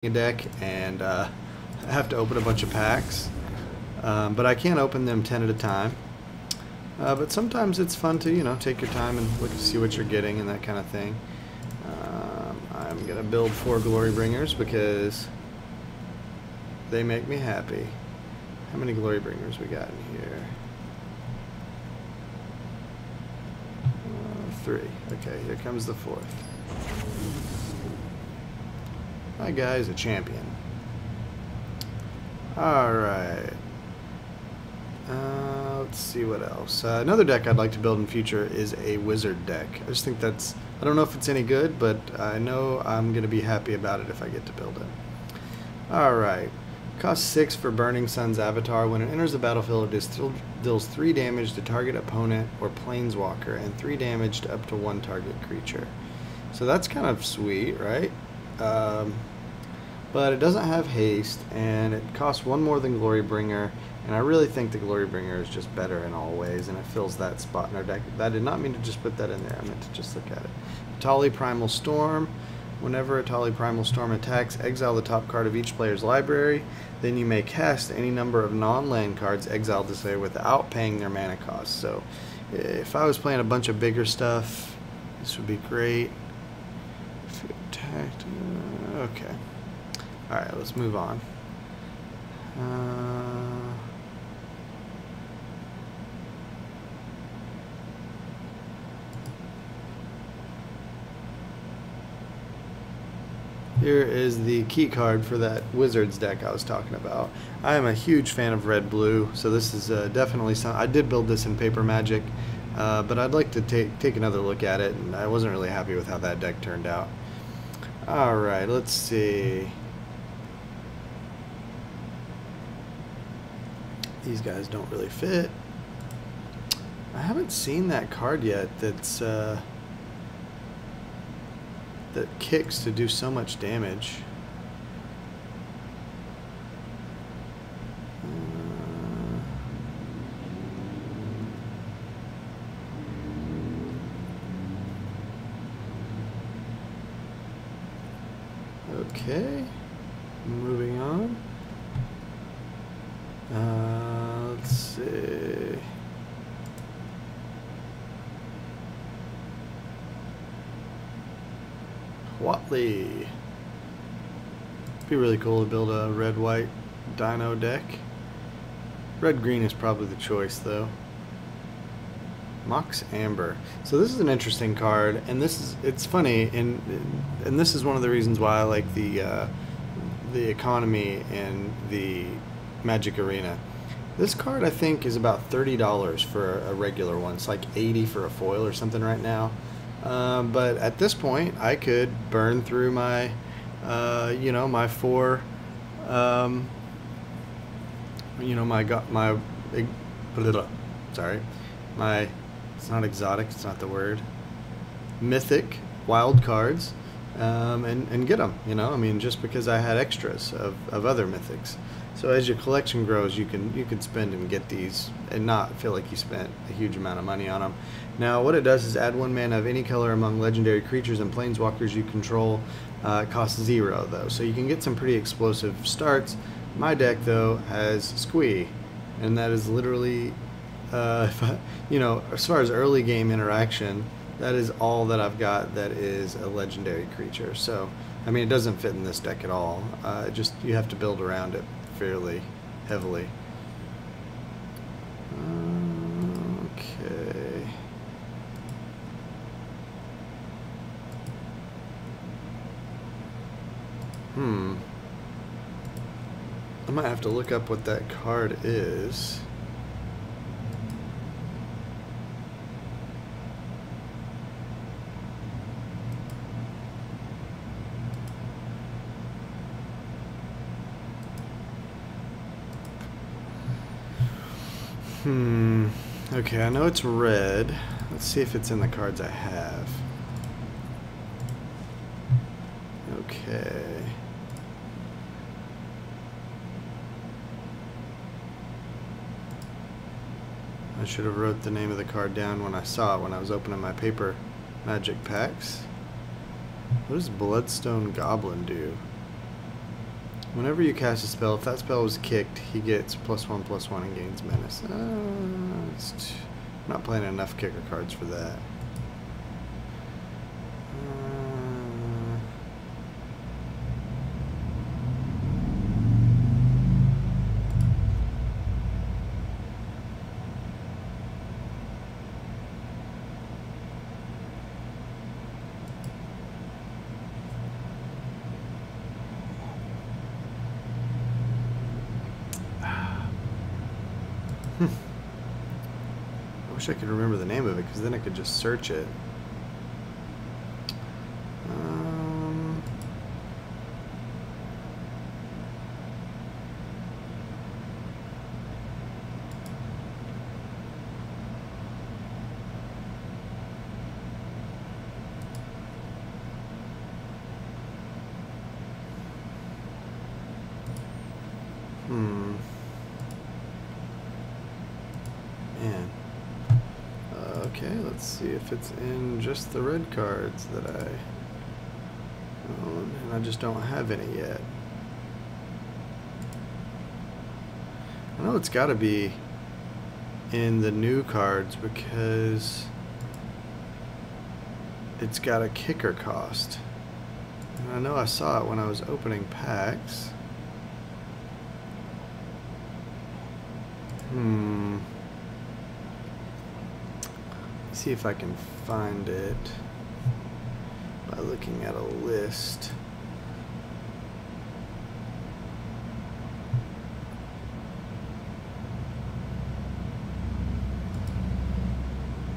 a deck and have to open a bunch of packs, but I can open them 10 at a time. But sometimes it's fun to take your time and look to see what you're getting and that kind of thing. I'm gonna build 4 Glorybringers because they make me happy. How many Glorybringers we got in here? 3. Okay, here comes the 4th. My guy is a champion. Alright. Let's see what else. Another deck I'd like to build in future is a wizard deck. I just think that's... I don't know if it's any good, but I know I'm going to be happy about it if I get to build it. Alright. Costs 6 for Burning Sun's Avatar. When it enters the battlefield, it deals 3 damage to target opponent or planeswalker and 3 damage to up to 1 target creature. So that's kind of sweet, right? But it doesn't have haste, and it costs 1 more than Glorybringer, and I really think the Glorybringer is just better in all ways, and it fills that spot in our deck. I did not mean to just put that in there. I meant to just look at it. Etali Primal Storm. Whenever Etali Primal Storm attacks, exile the top card of each player's library. Then you may cast any number of non-land cards exiled this way without paying their mana cost. So if I was playing a bunch of bigger stuff, this would be great. If you attacked, okay. Alright, let's move on. Here is the key card for that Wizards deck I was talking about. I am a huge fan of red-blue, so this is definitely something. I did build this in Paper Magic, but I'd like to take another look at it, and I wasn't really happy with how that deck turned out. Alright, let's see. These guys don't really fit. I haven't seen that card yet that's that kicks to do so much damage. Okay, moving on. Let's see. Watley. Be really cool to build a red-white dino deck. Red-green is probably the choice, though. Mox Amber. So this is an interesting card, and it's funny, and this is one of the reasons why I like the economy and the Magic Arena. This card I think is about $30 for a regular one. It's like $80 for a foil or something right now. But at this point, I could burn through my, my 4, it's not exotic, it's not the word, mythic wild cards, and get them, I mean, just because I had extras of other mythics. So as your collection grows, you can spend and get these and not feel like you spent a huge amount of money on them. Now what it does is add 1 mana of any color among legendary creatures and planeswalkers you control. It costs 0 though, so you can get some pretty explosive starts. My deck though has Squee, and that is literally, as far as early game interaction, that is all that I've got that is a legendary creature. So I mean, it doesn't fit in this deck at all. Just you have to build around it fairly heavily. Okay. I might have to look up what that card is. Okay, I know it's red. Let's see if it's in the cards I have. Okay. I should have wrote the name of the card down when I saw it when I was opening my Paper Magic packs. What does Bloodstone Goblin do? Whenever you cast a spell, if that spell was kicked, he gets +1/+1 and gains menace. I'm not playing enough kicker cards for that. I wish I could remember the name of it, because then I could just search it. Man. Okay, let's see if it's in just the red cards that I own, and I just don't have any yet. I know it's got to be in the new cards because it's got a kicker cost. And I know I saw it when I was opening packs. See if I can find it by looking at a list.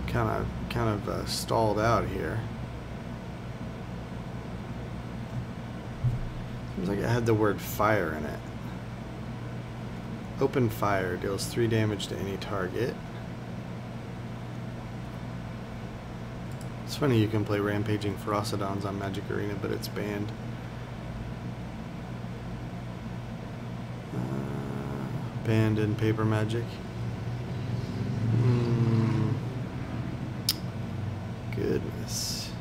Kind of stalled out here. Seems like it had the word fire in it. Open fire deals 3 damage to any target. It's funny you can play Rampaging Ferocidons on Magic Arena, but it's banned. Banned in Paper Magic. Goodness.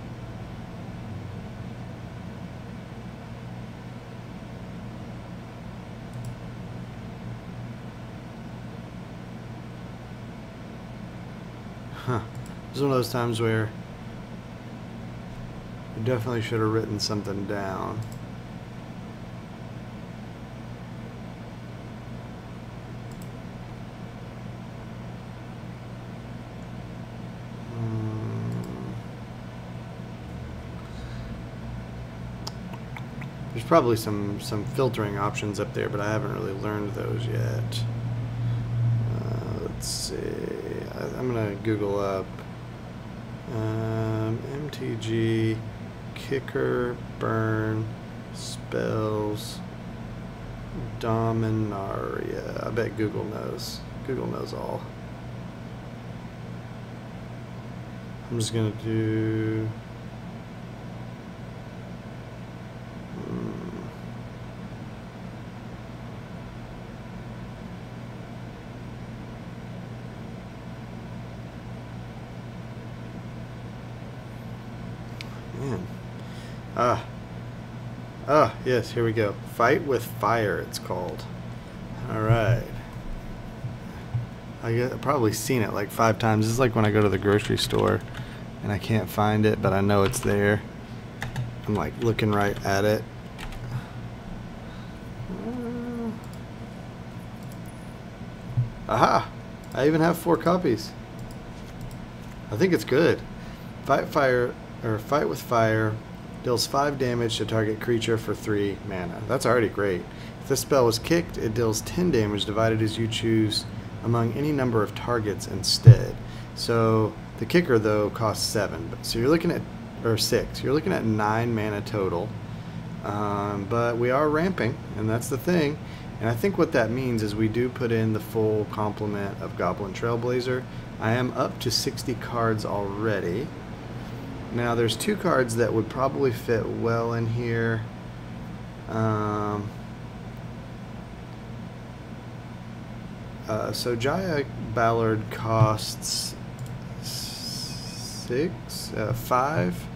Huh. This is one of those times where I definitely should have written something down. There's probably some filtering options up there, but I haven't really learned those yet. Let's see. I'm gonna Google up MTG kicker burn spells Dominaria. I bet Google knows. Google knows all. I'm just gonna do. Yes, here we go. Fight with Fire, it's called. Alright. I've probably seen it like 5 times. This is like when I go to the grocery store and I can't find it, but I know it's there. I'm like looking right at it. Aha! I even have 4 copies. I think it's good. Fight with Fire deals 5 damage to target creature for 3 mana. That's already great. If this spell was kicked, it deals 10 damage divided as you choose among any number of targets instead. So the kicker though costs 7. So you're looking at, or 6. You're looking at 9 mana total. But we are ramping, and that's the thing. And I think what that means is we do put in the full complement of Goblin Trailblazer. I am up to 60 cards already. Now there's 2 cards that would probably fit well in here. So Jaya Ballard costs 5.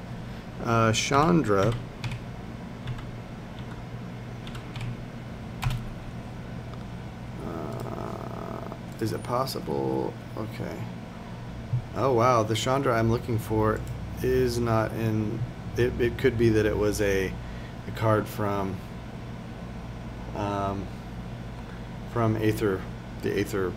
Is it possible? Okay. Oh wow, the Chandra I'm looking for is not in. It could be that it was a card from Aether, the Aether,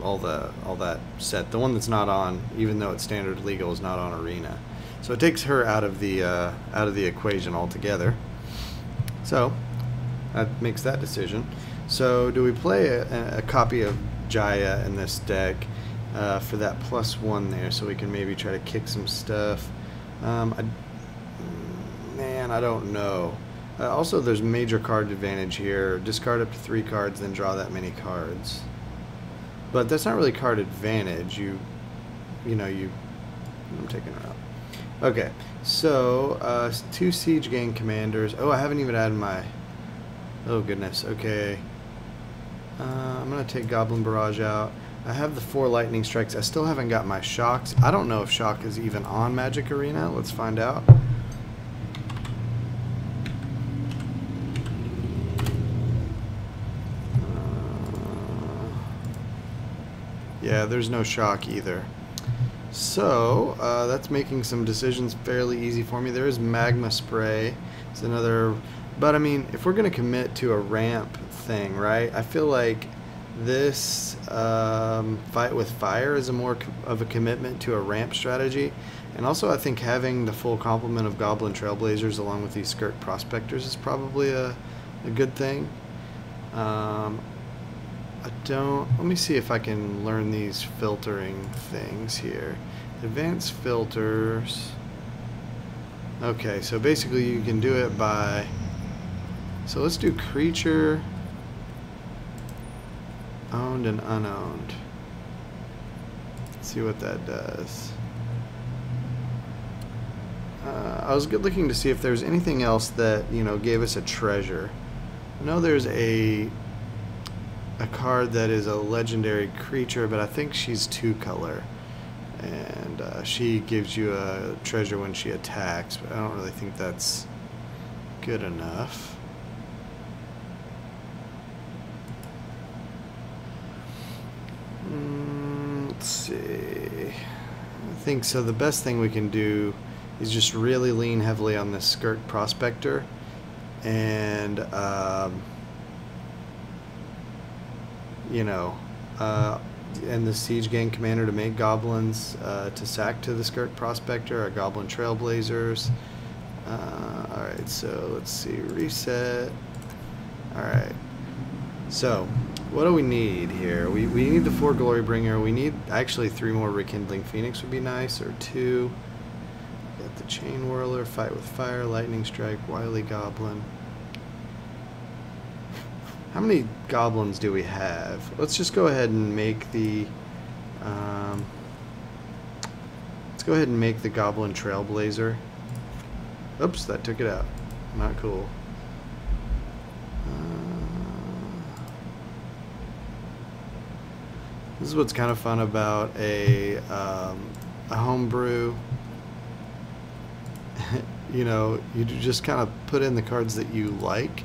all that set. The one that's not on, even though it's standard legal, is not on Arena. So it takes her out of the equation altogether. So that makes that decision. So do we play a copy of Jaya in this deck for that +1 there, so we can maybe try to kick some stuff? Man, I don't know. Also, there's major card advantage here. Discard up to 3 cards, then draw that many cards. But that's not really card advantage. I'm taking her out. Okay, so 2 Siege Gang commanders. Oh, I haven't even added my. Oh goodness. Okay. I'm gonna take Goblin Barrage out. I have the 4 Lightning Strikes. I still haven't got my Shocks. I don't know if Shock is even on Magic Arena. Let's find out. Yeah, there's no Shock either. So, that's making some decisions fairly easy for me. There is Magma Spray. It's another... But, I mean, if we're going to commit to a ramp thing, right? I feel like this Fight with Fire is a more of a commitment to a ramp strategy. And also, I think having the full complement of Goblin Trailblazers along with these Skirk Prospectors is probably a good thing. Let me see if I can learn these filtering things here. Advanced filters. Okay, so basically you can do it by... So let's do creature, owned and unowned. Let's see what that does. I was looking to see if there's anything else that, gave us a treasure. I know there's a card that is a legendary creature, but I think she's 2-color, and she gives you a treasure when she attacks, but I don't really think that's good enough. Let's see. I think so. The best thing we can do is just really lean heavily on this Skirk Prospector, and and the Siege Gang Commander to make goblins to sack to the Skirk Prospector, our Goblin Trailblazers. Alright, so let's see, reset. Alright, so what do we need here? We need the 4 Glorybringer. We need actually 3 more Rekindling Phoenix would be nice, or 2. Got the Chain Whirler, Fight with Fire, Lightning Strike, Wily Goblin. How many goblins do we have? Let's just go ahead and make the let's go ahead and make the Goblin Trailblazer. Oops, that took it out. Not cool. This is what's kind of fun about a homebrew. You just kind of put in the cards that you like.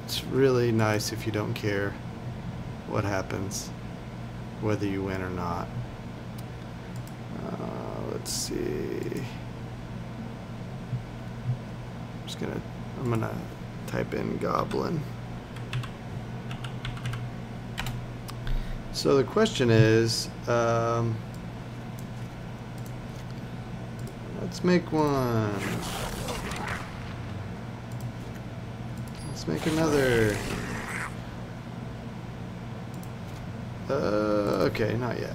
It's really nice if you don't care what happens, whether you win or not. Let's see. I'm gonna type in Goblin. So the question is, let's make one. Let's make another. Okay, not yet.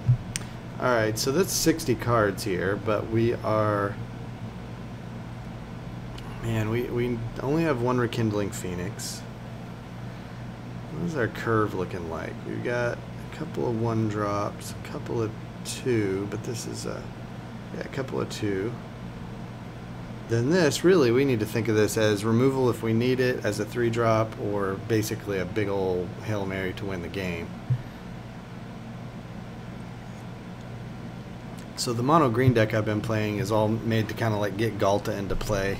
Alright, so that's 60 cards here, but we are... Man, we only have 1 Rekindling Phoenix. What is our curve looking like? We've got a couple of 1-drops, a couple of 2, but this is a couple of 2. Then this, really, we need to think of this as removal if we need it, as a 3-drop, or basically a big ol' Hail Mary to win the game. So the mono green deck I've been playing is all made to kind of like get Ghalta into play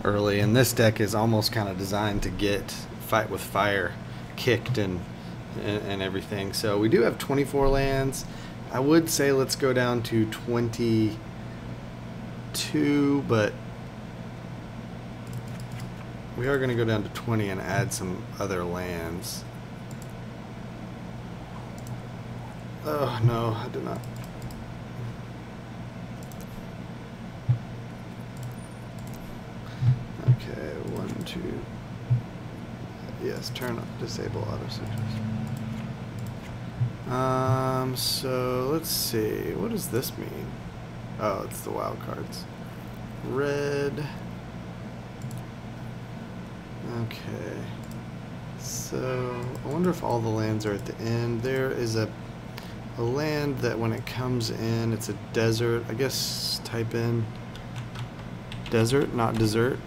early, and this deck is almost kind of designed to get Fight with Fire kicked and and everything. So we do have 24 lands. I would say let's go down to 22, but we are going to go down to 20 and add some other lands. Oh, no, I did not. Okay, 1, 2. Yes, turn on, disable auto searches. So let's see. What does this mean? Oh, it's the wild cards. Red. Okay. So I wonder if all the lands are at the end. There is a land that when it comes in, it's a desert. I guess type in desert, not dessert.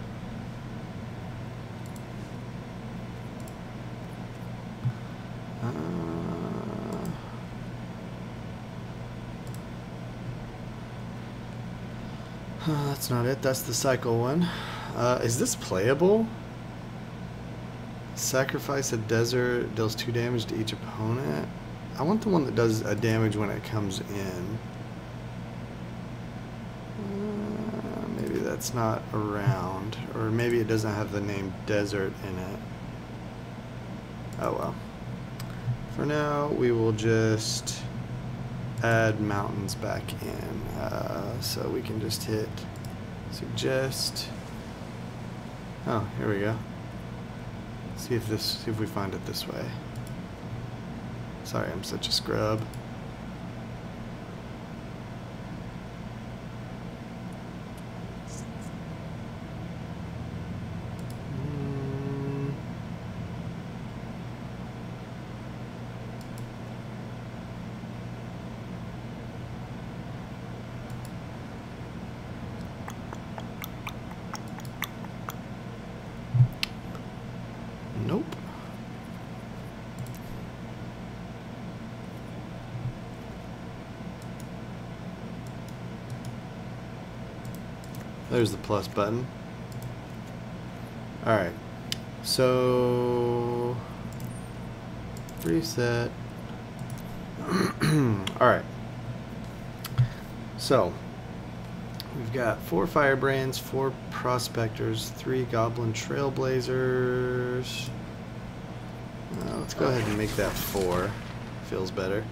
That's not it. That's the cycle one. Is this playable? Sacrifice a desert, deals 2 damage to each opponent. I want the one that does a damage when it comes in. Maybe that's not around, or maybe it doesn't have the name desert in it. Oh well. For now, we will just add mountains back in, so we can just hit suggest. Oh, here we go. See if we find it this way. Sorry, I'm such a scrub. Nope. There's the plus button. Alright. So reset. Alright. So we've got 4 Firebrands, 4 Prospectors, 3 Goblin Trailblazers. Let's go ahead and make that 4. Feels better.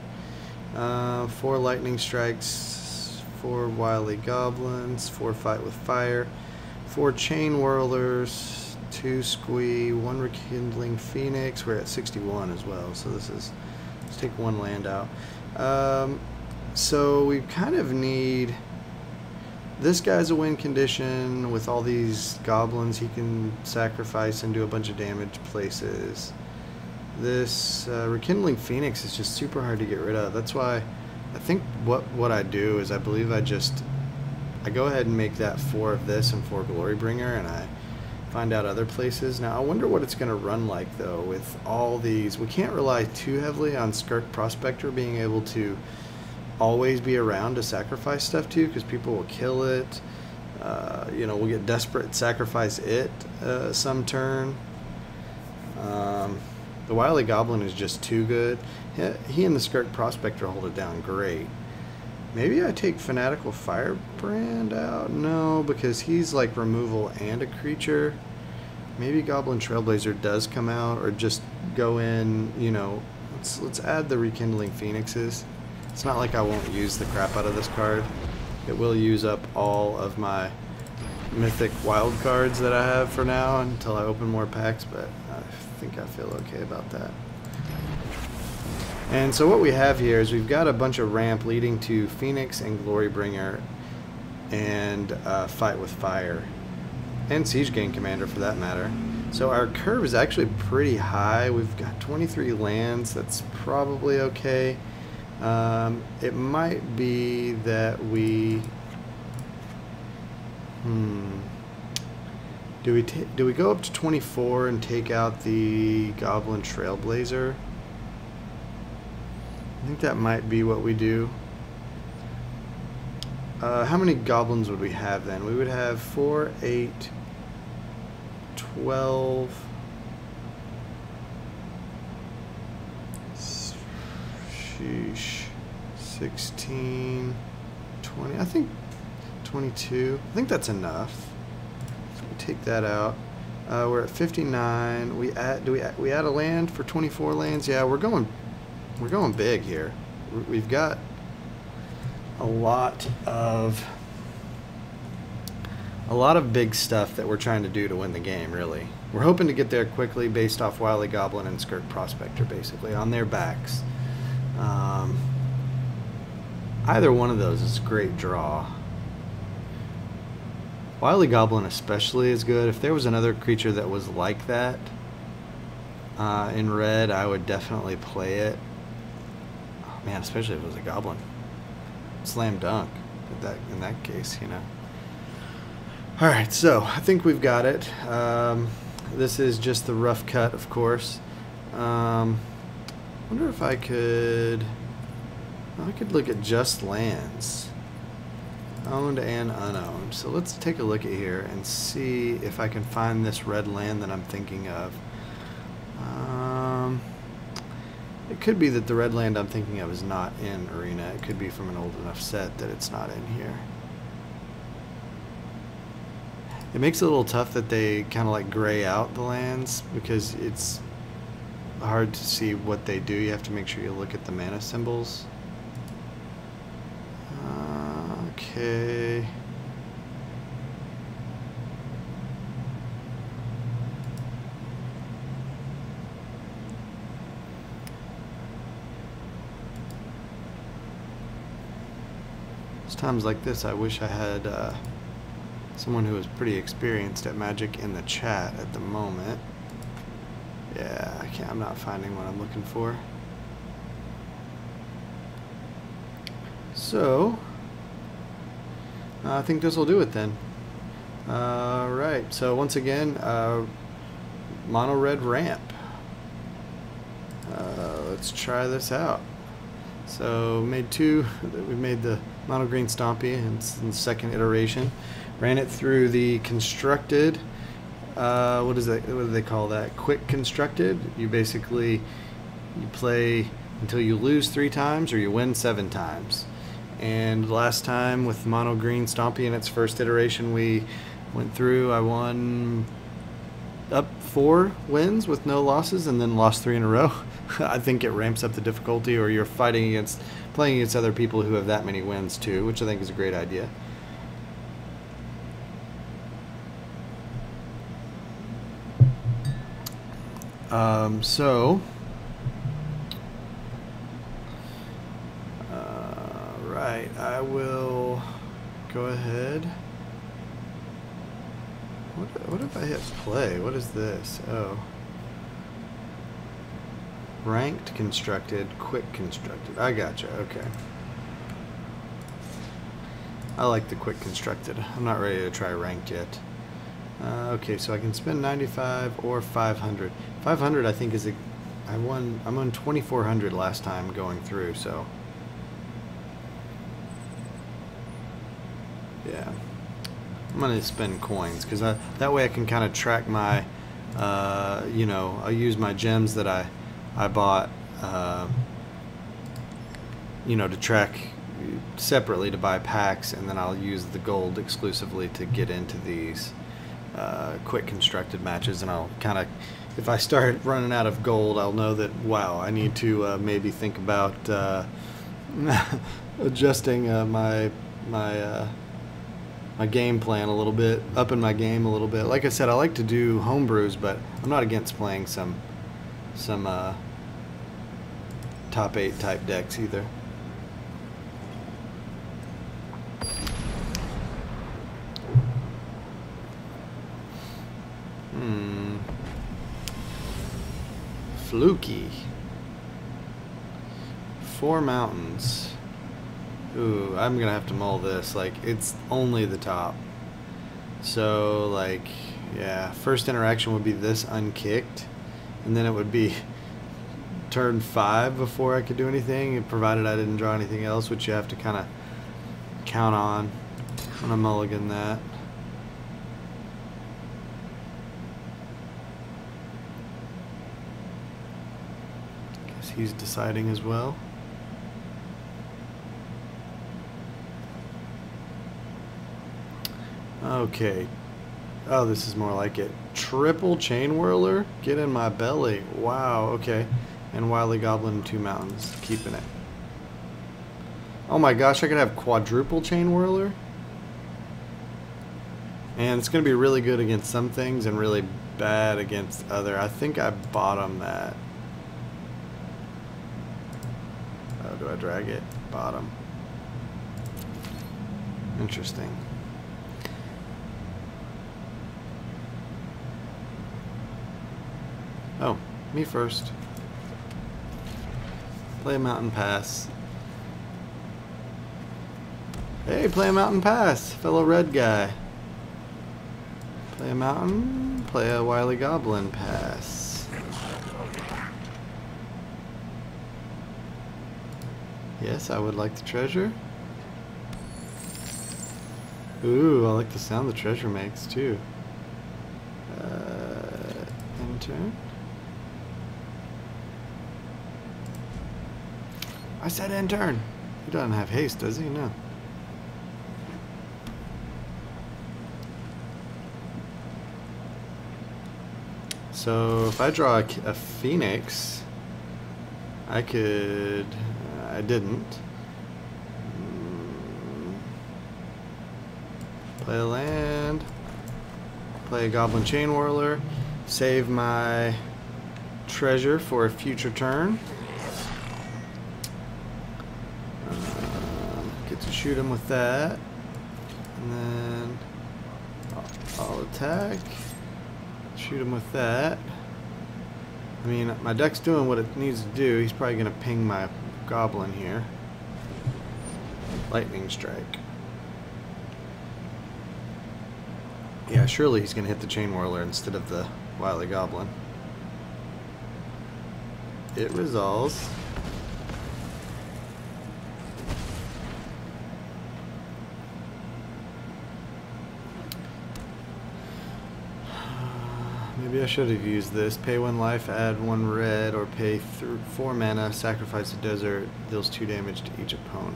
4 Lightning Strikes, 4 Wily Goblins, 4 Fight with Fire, 4 Chain Whirlers, 2 Squee, 1 Rekindling Phoenix. We're at 61 as well, so this is, let's take 1 land out. So we kind of need, this guy's a win condition. With all these goblins he can sacrifice and do a bunch of damage places. This Rekindling Phoenix is just super hard to get rid of. That's why I think what I do is I believe I go ahead and make that 4 of this and 4 Glorybringer, and I find out other places. Now I wonder what it's going to run like though with all these. We can't rely too heavily on Skirk Prospector being able to always be around to sacrifice stuff to, because people will kill it. You know, we'll get desperate, sacrifice it some turn. The Wily Goblin is just too good. He and the Skirk Prospector hold it down great. Maybe I take Fanatical Firebrand out? No, because he's like removal and a creature. Maybe Goblin Trailblazer does come out, or just go in, you know, let's add the Rekindling Phoenixes. It's not like I won't use the crap out of this card. It will use up all of my mythic wild cards that I have for now until I open more packs, but I think I feel okay about that. And so what we have here is we've got a bunch of ramp leading to Phoenix and Glorybringer and Fight with Fire, and Siege Gang Commander for that matter. So our curve is actually pretty high. We've got 23 lands. That's probably okay. It might be that we do we go up to 24 and take out the Goblin Trailblazer? I think that might be what we do. How many goblins would we have then? We would have 4, 8, 12, Sheesh. 16, 20, I think 22. I think that's enough. So we take that out. We're at 59. We add a land for 24 lands? Yeah, we're going big here. We've got a lot of big stuff that we're trying to do to win the game, really. We're hoping to get there quickly based off Wily Goblin and Skirk Prospector, basically, on their backs. Either one of those is a great draw. Wily Goblin especially is good. If there was another creature that was like that in red, I would definitely play it. Oh, man, especially if it was a goblin. Slam dunk in that case, you know. Alright, so I think we've got it. This is just the rough cut, of course. Wonder if I could look at just lands. Owned and unowned. So let's take a look at here and see if I can find this red land that I'm thinking of. It could be that the red land I'm thinking of is not in Arena. It could be from an old enough set that it's not in here. It makes it a little tough that they kind of like gray out the lands because it's hard to see what they do. You have to make sure you look at the mana symbols. Okay. It's times like this I wish I had someone who is pretty experienced at Magic in the chat at the moment. Yeah, I'm not finding what I'm looking for. So, I think this will do it then. Right, so once again, mono red ramp. Let's try this out. So we made the mono green Stompy in the second iteration. Ran it through the constructed, what do they call that? Quick constructed. You basically, you play until you lose 3 times or you win 7 times. And last time with mono green Stompy in its first iteration we went through, I won up 4 wins with no losses and then lost 3 in a row. I think it ramps up the difficulty, or you're playing against other people who have that many wins too, which I think is a great idea. Right, I will go ahead. What if I hit play? What is this? Oh. Ranked constructed, quick constructed. I gotcha, okay. I like the quick constructed. I'm not ready to try ranked yet. Okay, so I can spend 95 or 500. 500 I think is I'm on 2400 last time going through, so yeah. I'm gonna spend coins because that way I can kind of track my you know, I'll use my gems that I bought you know, to track separately to buy packs, and then I'll use the gold exclusively to get into these quick constructed matches. And I'll kind of, if I start running out of gold, I'll know that, wow, I need to maybe think about adjusting my game plan a little bit, upping my game a little bit. Like I said, I like to do homebrews, but I'm not against playing some top 8 type decks either. Fluky. 4 mountains. Ooh, I'm gonna have to mull this. Like, it's only the top. So, like, yeah, first interaction would be this unkicked, and then it would be turn 5 before I could do anything, provided I didn't draw anything else, which you have to kind of count on. I'm gonna mulligan that. Guess he's deciding as well. Okay. Oh, this is more like it. Triple chain whirler? Get in my belly. Wow, okay. And Wily Goblin and 2 mountains. Keeping it. Oh my gosh, I could have quadruple chain whirler? And it's going to be really good against some things and really bad against other. I think I bottom that. Oh, do I drag it? Bottom. Interesting. Oh, me first. Play a mountain pass. Hey, play a mountain pass, fellow red guy. Play a mountain, play a Wily Goblin pass. Yes, I would like the treasure. Ooh, I like the sound the treasure makes too. Enter. I said end turn. He doesn't have haste, does he? No. So if I draw a phoenix, I could. I didn't. Play a land. Play a Goblin Chain Whirler. Save my treasure for a future turn. Get to shoot him with that. And then I'll attack. Shoot him with that. I mean, my deck's doing what it needs to do. He's probably going to ping my Goblin here. Lightning Strike. Yeah, surely he's going to hit the Chain Whirler instead of the Wily Goblin. It resolves. Maybe I should have used this. Pay 1 life, add 1 red, or pay 4 mana, sacrifice a desert, deals 2 damage to each opponent.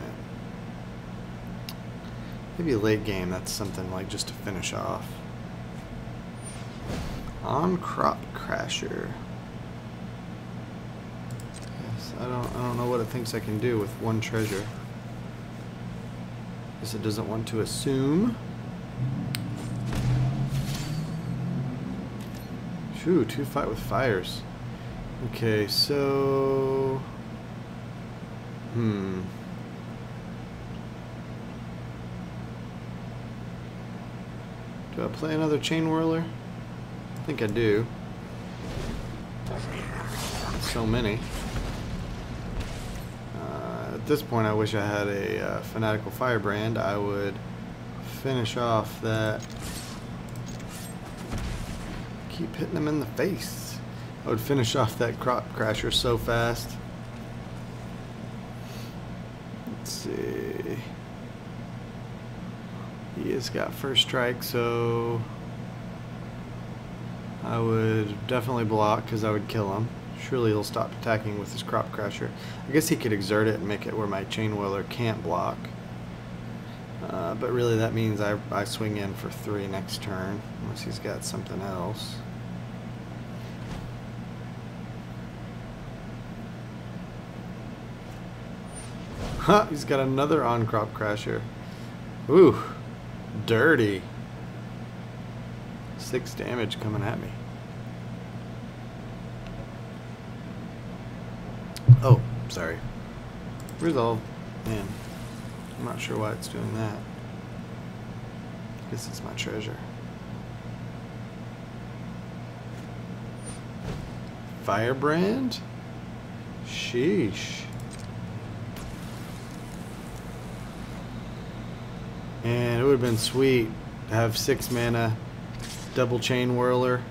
Maybe late game, that's something like just to finish off. On Crop Crasher. Yes, I don't know what it thinks I can do with 1 treasure. Guess it doesn't want to assume. Ooh, 2 fight with fires. Okay, so... Do I play another Chain Whirler? I think I do. So many. At this point, I wish I had a Fanatical Firebrand. I would finish off that... Keep hitting him in the face. I would finish off that Crop Crasher so fast. Let's see. He has got first strike, so I would definitely block because I would kill him. Surely he'll stop attacking with his Crop Crasher. I guess he could exert it and make it where my Chain Whirler can't block. But really that means I swing in for 3 next turn, unless he's got something else. Huh, he's got another on Crop Crasher. Ooh, dirty. 6 damage coming at me. Oh, sorry. Resolve. Man, I'm not sure why it's doing that. I guess it's my treasure. Firebrand? Sheesh. And it would have been sweet to have 6 mana, double Chain Whirler,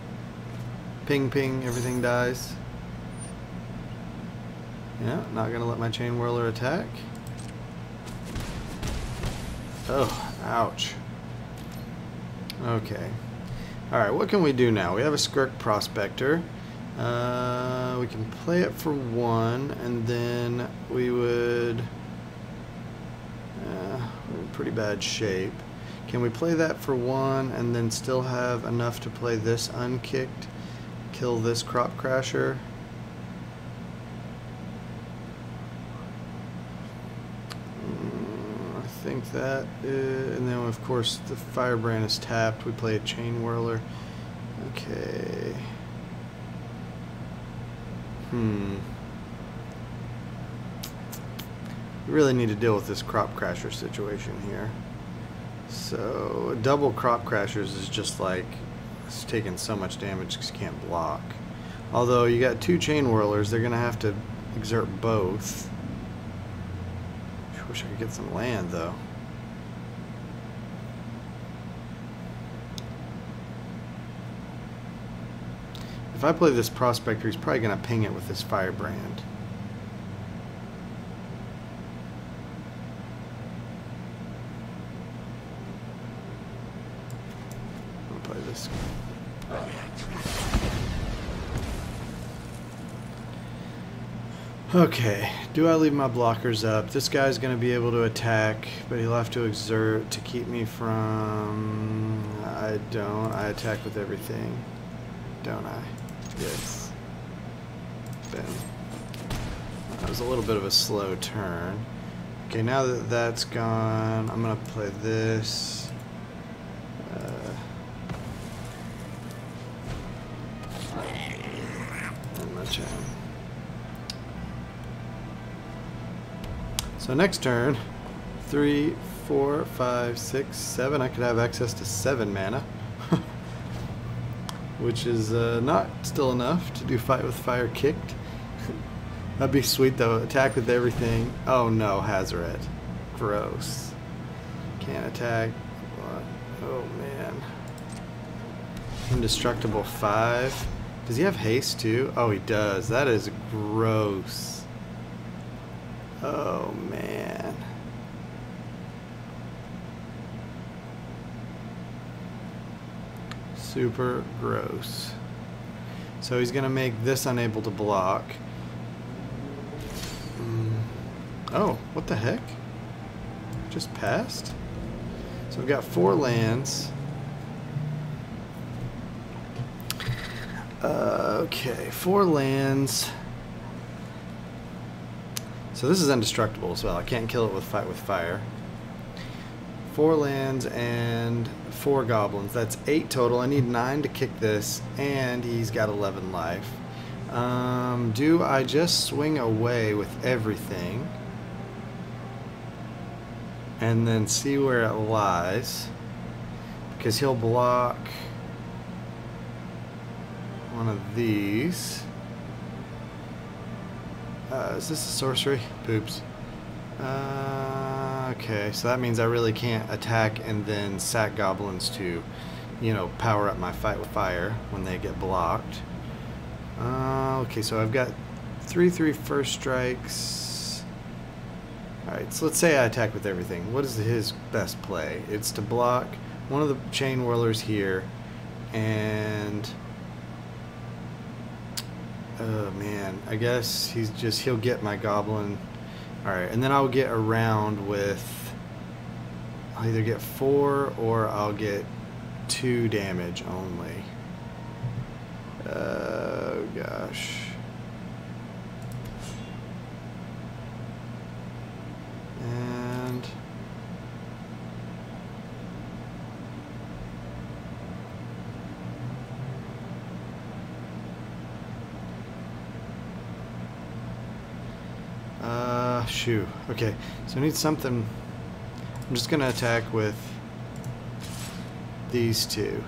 ping ping, everything dies. Yeah, not gonna let my Chain Whirler attack. Oh, ouch. Okay. Alright, what can we do now? We have a Skirk Prospector. We can play it for 1, and then we would... we're in pretty bad shape. Can we play that for one and then still have enough to play this unkicked? Kill this Crop Crasher? I think that is, and then of course the Firebrand is tapped. We play a Chain Whirler. Okay. We really need to deal with this Crop Crasher situation here. So double Crop Crashers is just like, it's taking so much damage because you can't block. Although you got two Chain Whirlers, they're gonna have to exert both. I wish I could get some land though. If I play this Prospector, he's probably gonna ping it with this Firebrand. Play this. Okay, do I leave my blockers up? This guy's going to be able to attack, but he'll have to exert to keep me from... I don't. I attack with everything, don't I? Yes. Boom. That was a little bit of a slow turn. Okay, now that that's gone, I'm going to play this. So next turn, 3, 4, 5, 6, 7. I could have access to 7 mana, which is not still enough to do Fight with Fire kicked. That'd be sweet though. Attack with everything. Oh no, Hazoret. Gross. Can't attack. What? Oh man. Indestructible 5. Does he have haste too? Oh, he does. That is gross. Oh man. Super gross. So he's gonna make this unable to block. Oh, what the heck? Just passed? So we've got 4 lands. Okay, 4 lands. So this is indestructible as well. I can't kill it with Fight with Fire. 4 lands and 4 goblins. That's 8 total. I need 9 to kick this, and he's got 11 life. Do I just swing away with everything and then see where it lies? Because he'll block one of these. Is this a sorcery? Poops. Okay, so that means I really can't attack and then sack goblins to, you know, power up my Fight with Fire when they get blocked. Okay, so I've got 3/3 first strikes. Alright, so let's say I attack with everything. What is his best play? It's to block one of the Chain Whirlers here, and... oh man, I guess he'll get my goblin. Alright, and then I'll get around with, I'll either get 4 or I'll get 2 damage only. Oh gosh. And shoot. Okay, so I need something. I'm just gonna attack with these 2.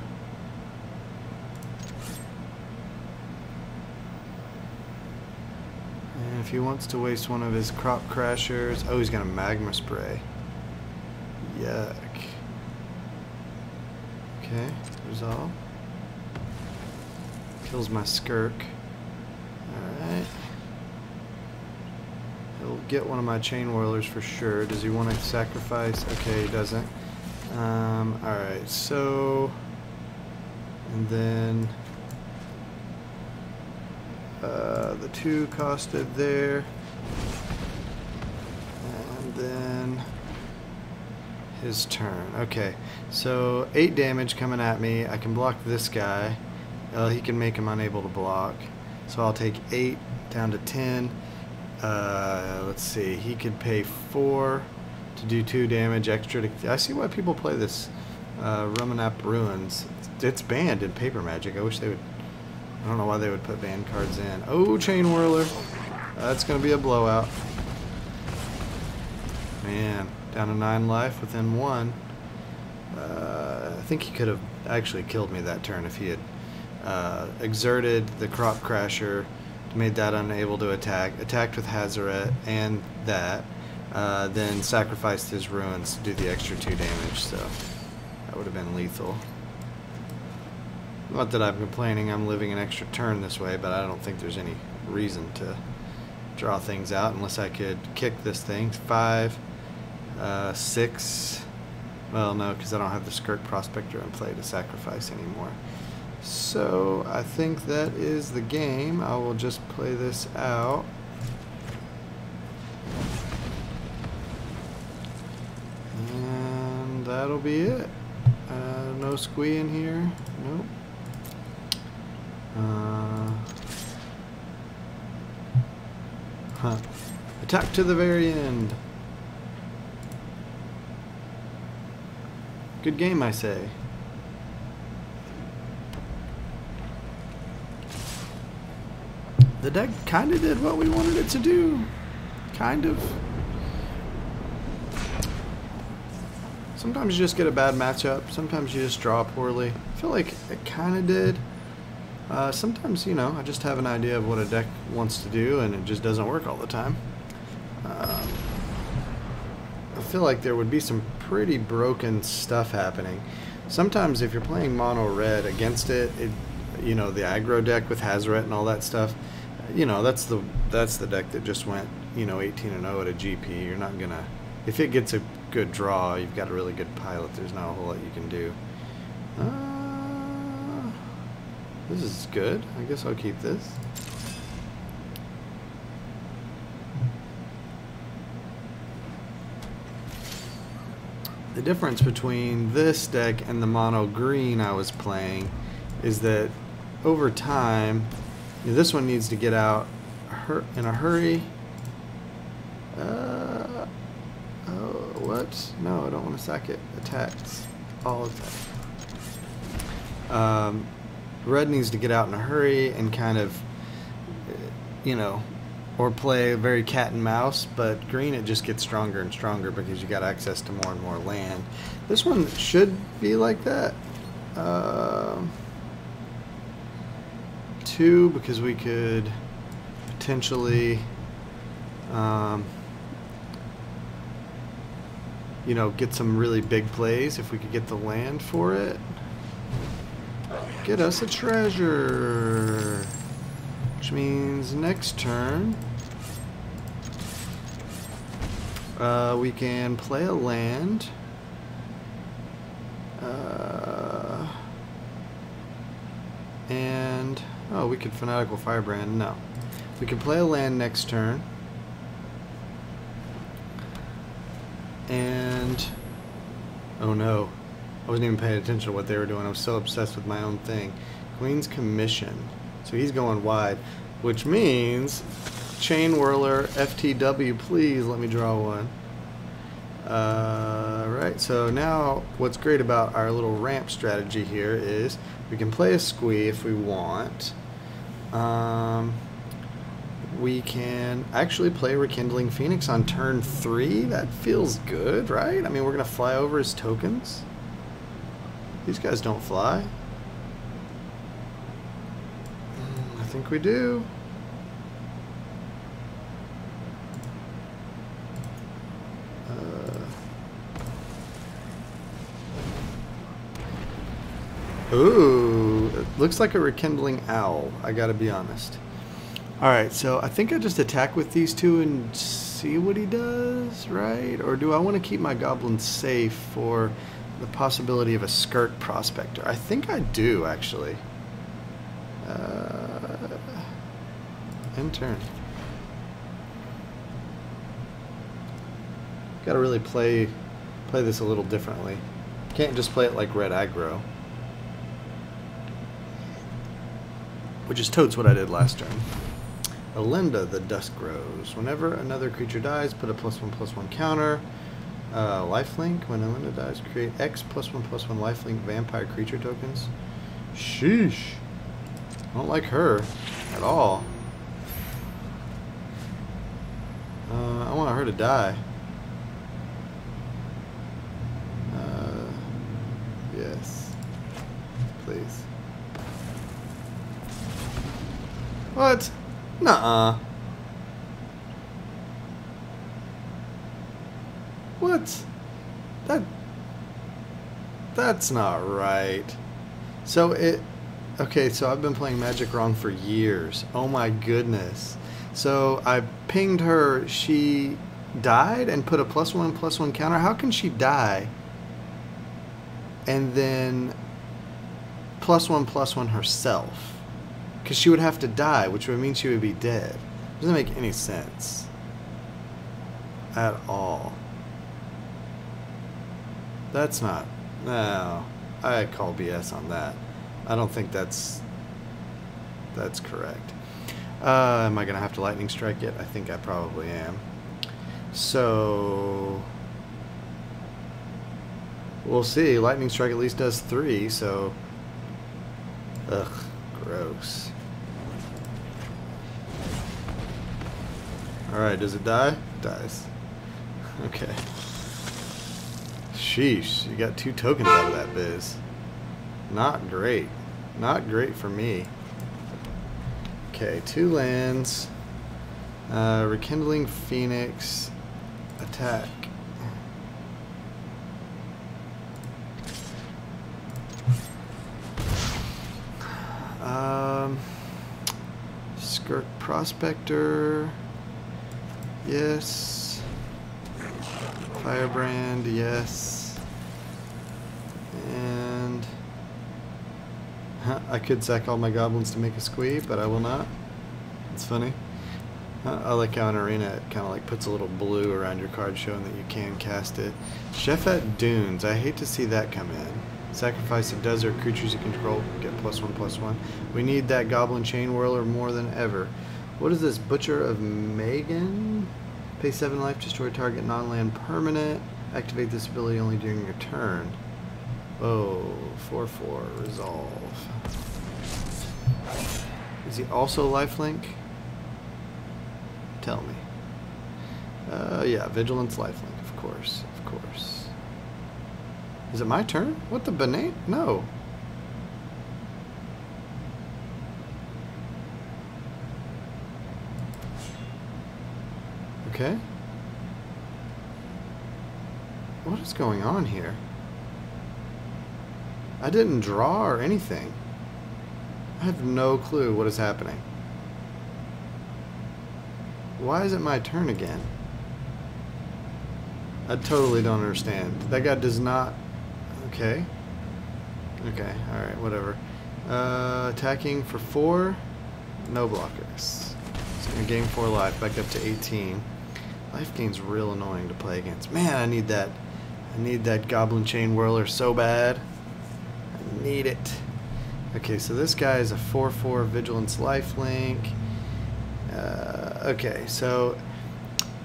And if he wants to waste one of his Crop Crashers, oh, he's gonna Magma Spray. Yuck. Okay, resolve. Kills my Skirk. Alright. He'll get one of my Chain Whirlers for sure. Does he want to sacrifice? Okay, he doesn't. Alright, so... and then... the 2 costed there. And then... his turn. Okay, so 8 damage coming at me. I can block this guy. He can make him unable to block. So I'll take 8 down to 10. Let's see. He could pay 4 to do 2 damage extra. I see why people play this Ramunap Ruins. It's banned in Paper Magic. I wish they would. I don't know why they would put banned cards in. Oh, Chain Whirler. That's going to be a blowout. Man, down to 9 life within 1. I think he could have actually killed me that turn if he had exerted the Crop Crasher, made that unable to attack, attacked with Hazoret and that, then sacrificed his Ruins to do the extra 2 damage, so that would have been lethal. Not that I'm complaining, I'm living an extra turn this way, but I don't think there's any reason to draw things out unless I could kick this thing. 5, 6, well no, because I don't have the Skirk Prospector in play to sacrifice anymore. So I think that is the game. I will just play this out. And that'll be it. No squee in here. Nope. Attack to the very end. Good game, I say. The deck kind of did what we wanted it to do. Kind of. Sometimes you just get a bad matchup. Sometimes you just draw poorly. I feel like it kind of did. Sometimes, you know, I just have an idea of what a deck wants to do and it just doesn't work all the time. I feel like there would be some pretty broken stuff happening. Sometimes if you're playing mono red against it, you know, the aggro deck with Hazoret and all that stuff, you know, that's the deck that just went, you know, 18-0 at a GP. You're not gonna, if it gets a good draw, you've got a really good pilot. There's not a whole lot you can do. This is good. I guess I'll keep this. The difference between this deck and the mono green I was playing is that over time, you know, this one needs to get out in a hurry. Oh, what? No, I don't want to sack it. Attacks. All attacks. Red needs to get out in a hurry and kind of, you know, or play very cat and mouse, but green it just gets stronger and stronger because you got access to more and more land. This one should be like that. 2 because we could potentially, you know, get some really big plays if we could get the land for it. Get us a treasure, which means next turn we can play a land. And oh, we could Fanatical Firebrand. No, we can play a land next turn. And oh no, I wasn't even paying attention to what they were doing. I was so obsessed with my own thing. Queen's Commission. So he's going wide, which means Chain Whirler, FTW, please let me draw one. Right, so now what's great about our little ramp strategy here is we can play a squee if we want. We can actually play Rekindling Phoenix on turn 3. That feels good, right? I mean, we're going to fly over his tokens. These guys don't fly. I think we do. Ooh, it looks like a Rekindling Owl, I gotta be honest. Alright, so I think I just attack with these two and see what he does, right? Or do I want to keep my goblin safe for the possibility of a Skirk Prospector? I think I do, actually. End turn. Gotta really play Play this a little differently. Can't just play it like red aggro. Which is totes what I did last turn. Alinda, the Dusk Grows. Whenever another creature dies, put a +1/+1 counter. Lifelink. When Alinda dies, create X +1/+1 lifelink vampire creature tokens. Sheesh. I don't like her at all. I want her to die. Yes. Please. What? Nuh-uh. What? That's not right. So it... Okay, so I've been playing Magic wrong for years. Oh my goodness. So I pinged her, she died and put a +1/+1 counter. How can she die and then +1/+1 herself? Because she would have to die, which would mean she would be dead. Doesn't make any sense at all. That's not... No, I call BS on that. I don't think that's correct. Am I going to have to lightning strike it? I think I probably am. So we'll see. Lightning strike at least does 3, so ugh, gross. Alright, does it die? It dies. Okay. Sheesh, you got 2 tokens out of that biz. Not great. Not great for me. Okay, 2 lands. Rekindling Phoenix. Attack. Skirk Prospector. Yes. Firebrand, yes. And I could sack all my goblins to make a squee, but I will not. It's funny. I like how in Arena it kind of like puts a little blue around your card showing that you can cast it. Shefet Dunes, I hate to see that come in. Sacrifice a desert, creatures you control get +1/+1. We need that Goblin Chain Whirler more than ever. What is this? Butcher of Megan? Pay 7 life, destroy target non-land permanent. Activate this ability only during your turn. Oh, 4/4, resolve. Is he also lifelink? Tell me. Yeah, Vigilance lifelink, of course, of course. Is it my turn? What the banane? No. Okay. What is going on here? I didn't draw or anything. I have no clue what is happening. Why is it my turn again? I totally don't understand. That guy does not... Okay. Okay, alright, whatever. Attacking for 4. No blockers. It's gonna gain 4 life, back up to 18. Life gain's real annoying to play against. Man, I need that. I need that Goblin Chain Whirler so bad. I need it. Okay, so this guy is a 4/4 Vigilance lifelink. Okay, so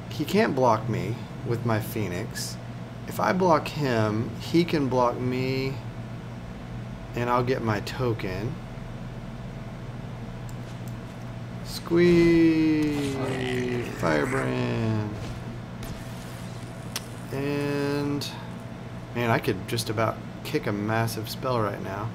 he can't block me with my Phoenix. If I block him, he can block me, and I'll get my token. Squeeze! Firebrand! And... man, I could just about kick a massive spell right now.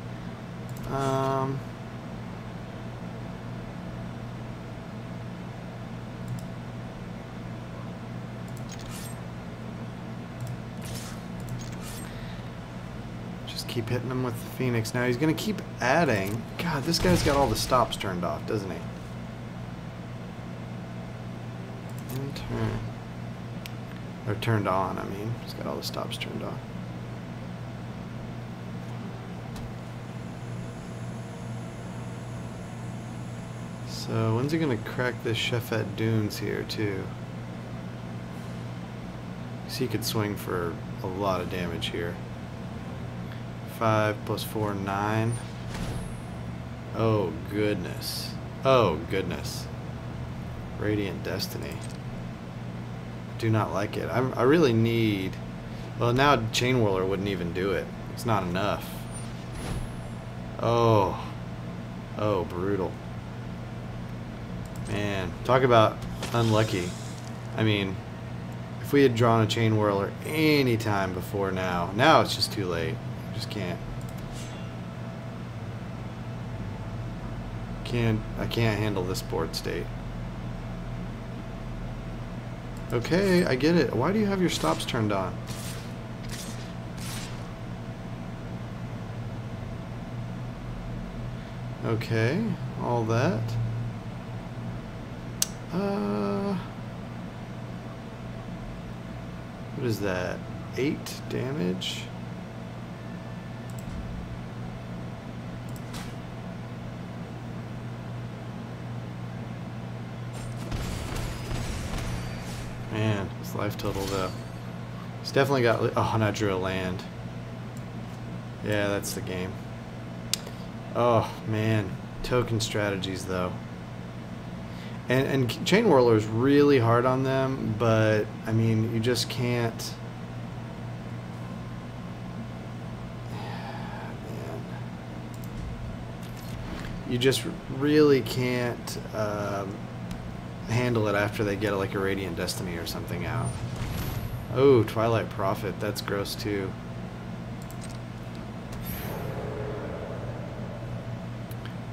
Just keep hitting him with the Phoenix. Now he's going to keep adding. God, this guy's got all the stops turned off, doesn't he? And turn. Or turned on, I mean. He's got all the stops turned on. So when's he gonna crack this Shefet Dunes here too? So he could swing for a lot of damage here. 5 plus 4, 9. Oh goodness. Oh goodness. Radiant Destiny. Do not like it. I really need... Well, now Chain Whirler wouldn't even do it. It's not enough. Oh. Oh, brutal. Man, talk about unlucky. I mean, if we had drawn a Chain Whirler any time before now, now it's just too late. I just can't. I can't handle this board state. Okay, I get it. Why do you have your stops turned on? Okay, all that. What is that? 8 damage? Man, his life total though. He's definitely got... Oh, and I drew a land. Yeah, that's the game. Oh, man. Token strategies, though. And Chain Whirler is really hard on them, but, I mean, you just can't... Man. You just really can't handle it after they get like a Radiant Destiny or something out. Oh, Twilight Prophet. That's gross, too.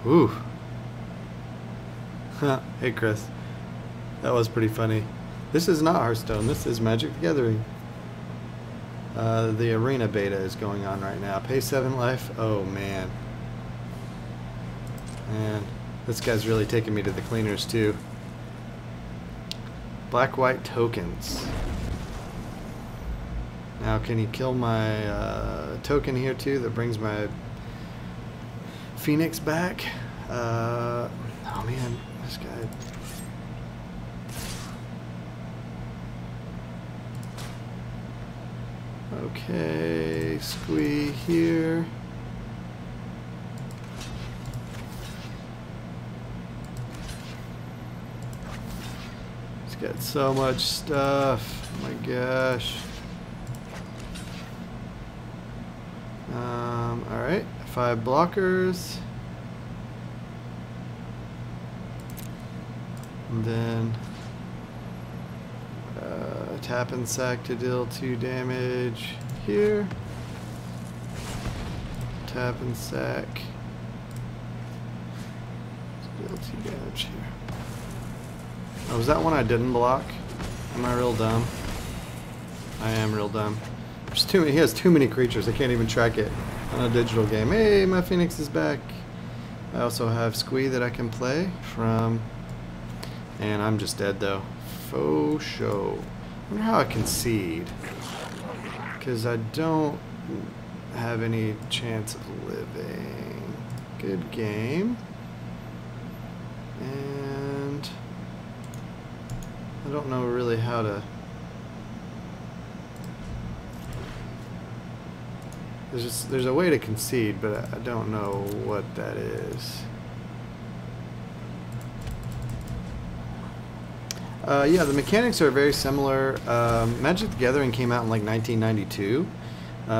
Ooh. Hey Chris. That was pretty funny. This is not Hearthstone, this is Magic the Gathering. The arena beta is going on right now. Pay 7 life? Oh man. Man, this guy's really taking me to the cleaners too. Black-white tokens. Now can he kill my token here too that brings my Phoenix back? Oh man, this guy. Okay, squee here. He's got so much stuff. Oh my gosh. Alright, 5 blockers. And then tap and sack to deal 2 damage here. Tap and sack to deal 2 damage here. Oh, was that one I didn't block? Am I real dumb? I am real dumb. There's too many, he has too many creatures. I can't even track it on a digital game. Hey, my Phoenix is back. I also have Squee that I can play from, and I'm just dead though. Faux show. I wonder how I concede, because I don't have any chance of living. Good game. And I don't know really how to... There's a way to concede, but I don't know what that is. Yeah, the mechanics are very similar. Magic the Gathering came out in like 1992,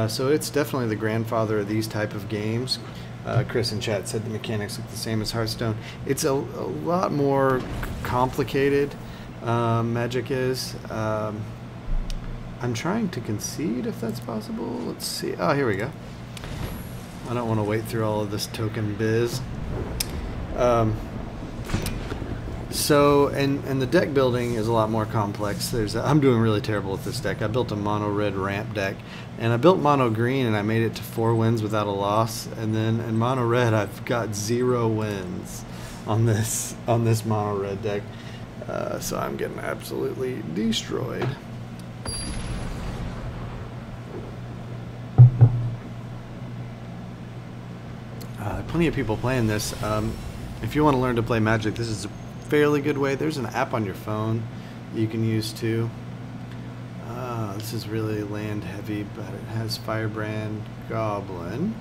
so it's definitely the grandfather of these type of games. Chris in chat said the mechanics look the same as Hearthstone. It's a lot more complicated, Magic is. I'm trying to concede if that's possible. Let's see. Oh, here we go. I don't want to wait through all of this token biz. So, and the deck building is a lot more complex. I'm doing really terrible with this deck. I built a mono red ramp deck, and I built mono green, and I made it to 4 wins without a loss. And then in mono red, I've got 0 wins on this mono red deck. So I'm getting absolutely destroyed. Plenty of people playing this. If you want to learn to play Magic, this is a fairly good way. There's an app on your phone that you can use too. This is really land heavy, but it has Firebrand Goblin.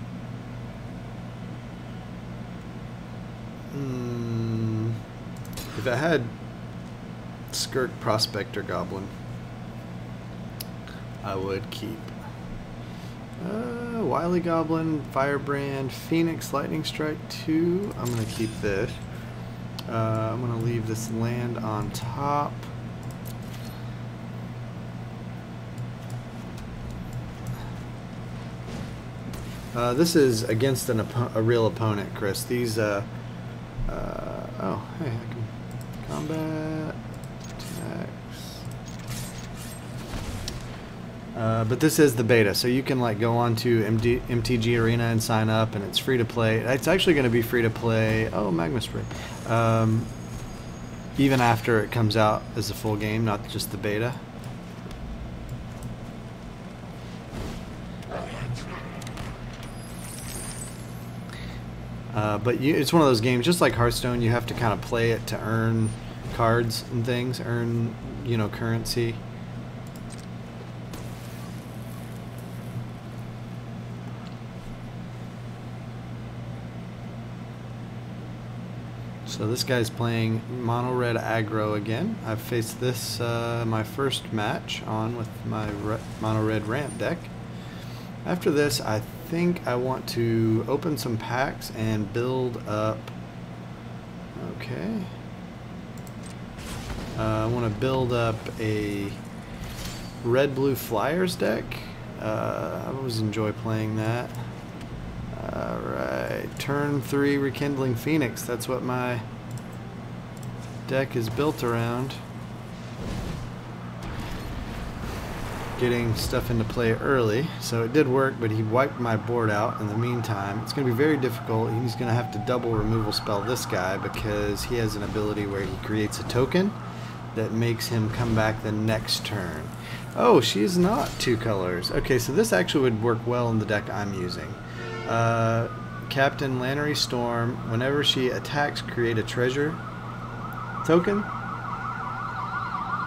If it had Skirk Prospector Goblin, I would keep. Wily Goblin, Firebrand, Phoenix, Lightning Strike 2. I'm going to keep this. I'm going to leave this land on top. This is against a real opponent, Chris. These, oh, hey, I can combat, attacks. But this is the beta, so you can like go on to MTG Arena and sign up, and it's free to play. It's actually going to be free to play. Oh, Magma Spray. Even after it comes out as a full game, not just the beta. But it's one of those games, just like Hearthstone, you have to kind of play it to earn cards and things, earn, you know, currency. So this guy's playing mono red aggro again. I've faced this my first match on with my mono red ramp deck. After this, I think I want to open some packs and build up. Okay. I want to build up a red-blue Flyers deck. I always enjoy playing that. Alright, turn 3 Rekindling Phoenix. That's what my deck is built around. Getting stuff into play early, so it did work, but he wiped my board out in the meantime. It's going to be very difficult. He's going to have to double removal spell this guy because he has an ability where he creates a token that makes him come back the next turn. Oh, she's not 2 colors. Okay, so this actually would work well in the deck I'm using. Captain Lannery Storm, whenever she attacks, create a treasure token.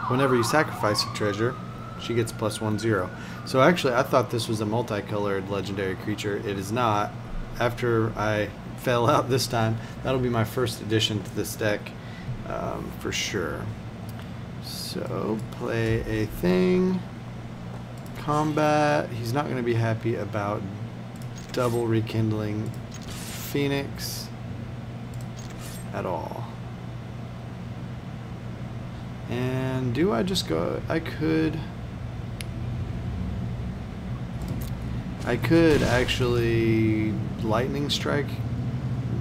Whenever you sacrifice a treasure, she gets +1/0. So actually, I thought this was a multicolored legendary creature. It is not. After I fell out this time, that'll be my first addition to this deck for sure. So play a thing. Combat. He's not going to be happy about double Rekindling Phoenix at all. And do I just go? I could actually Lightning Strike.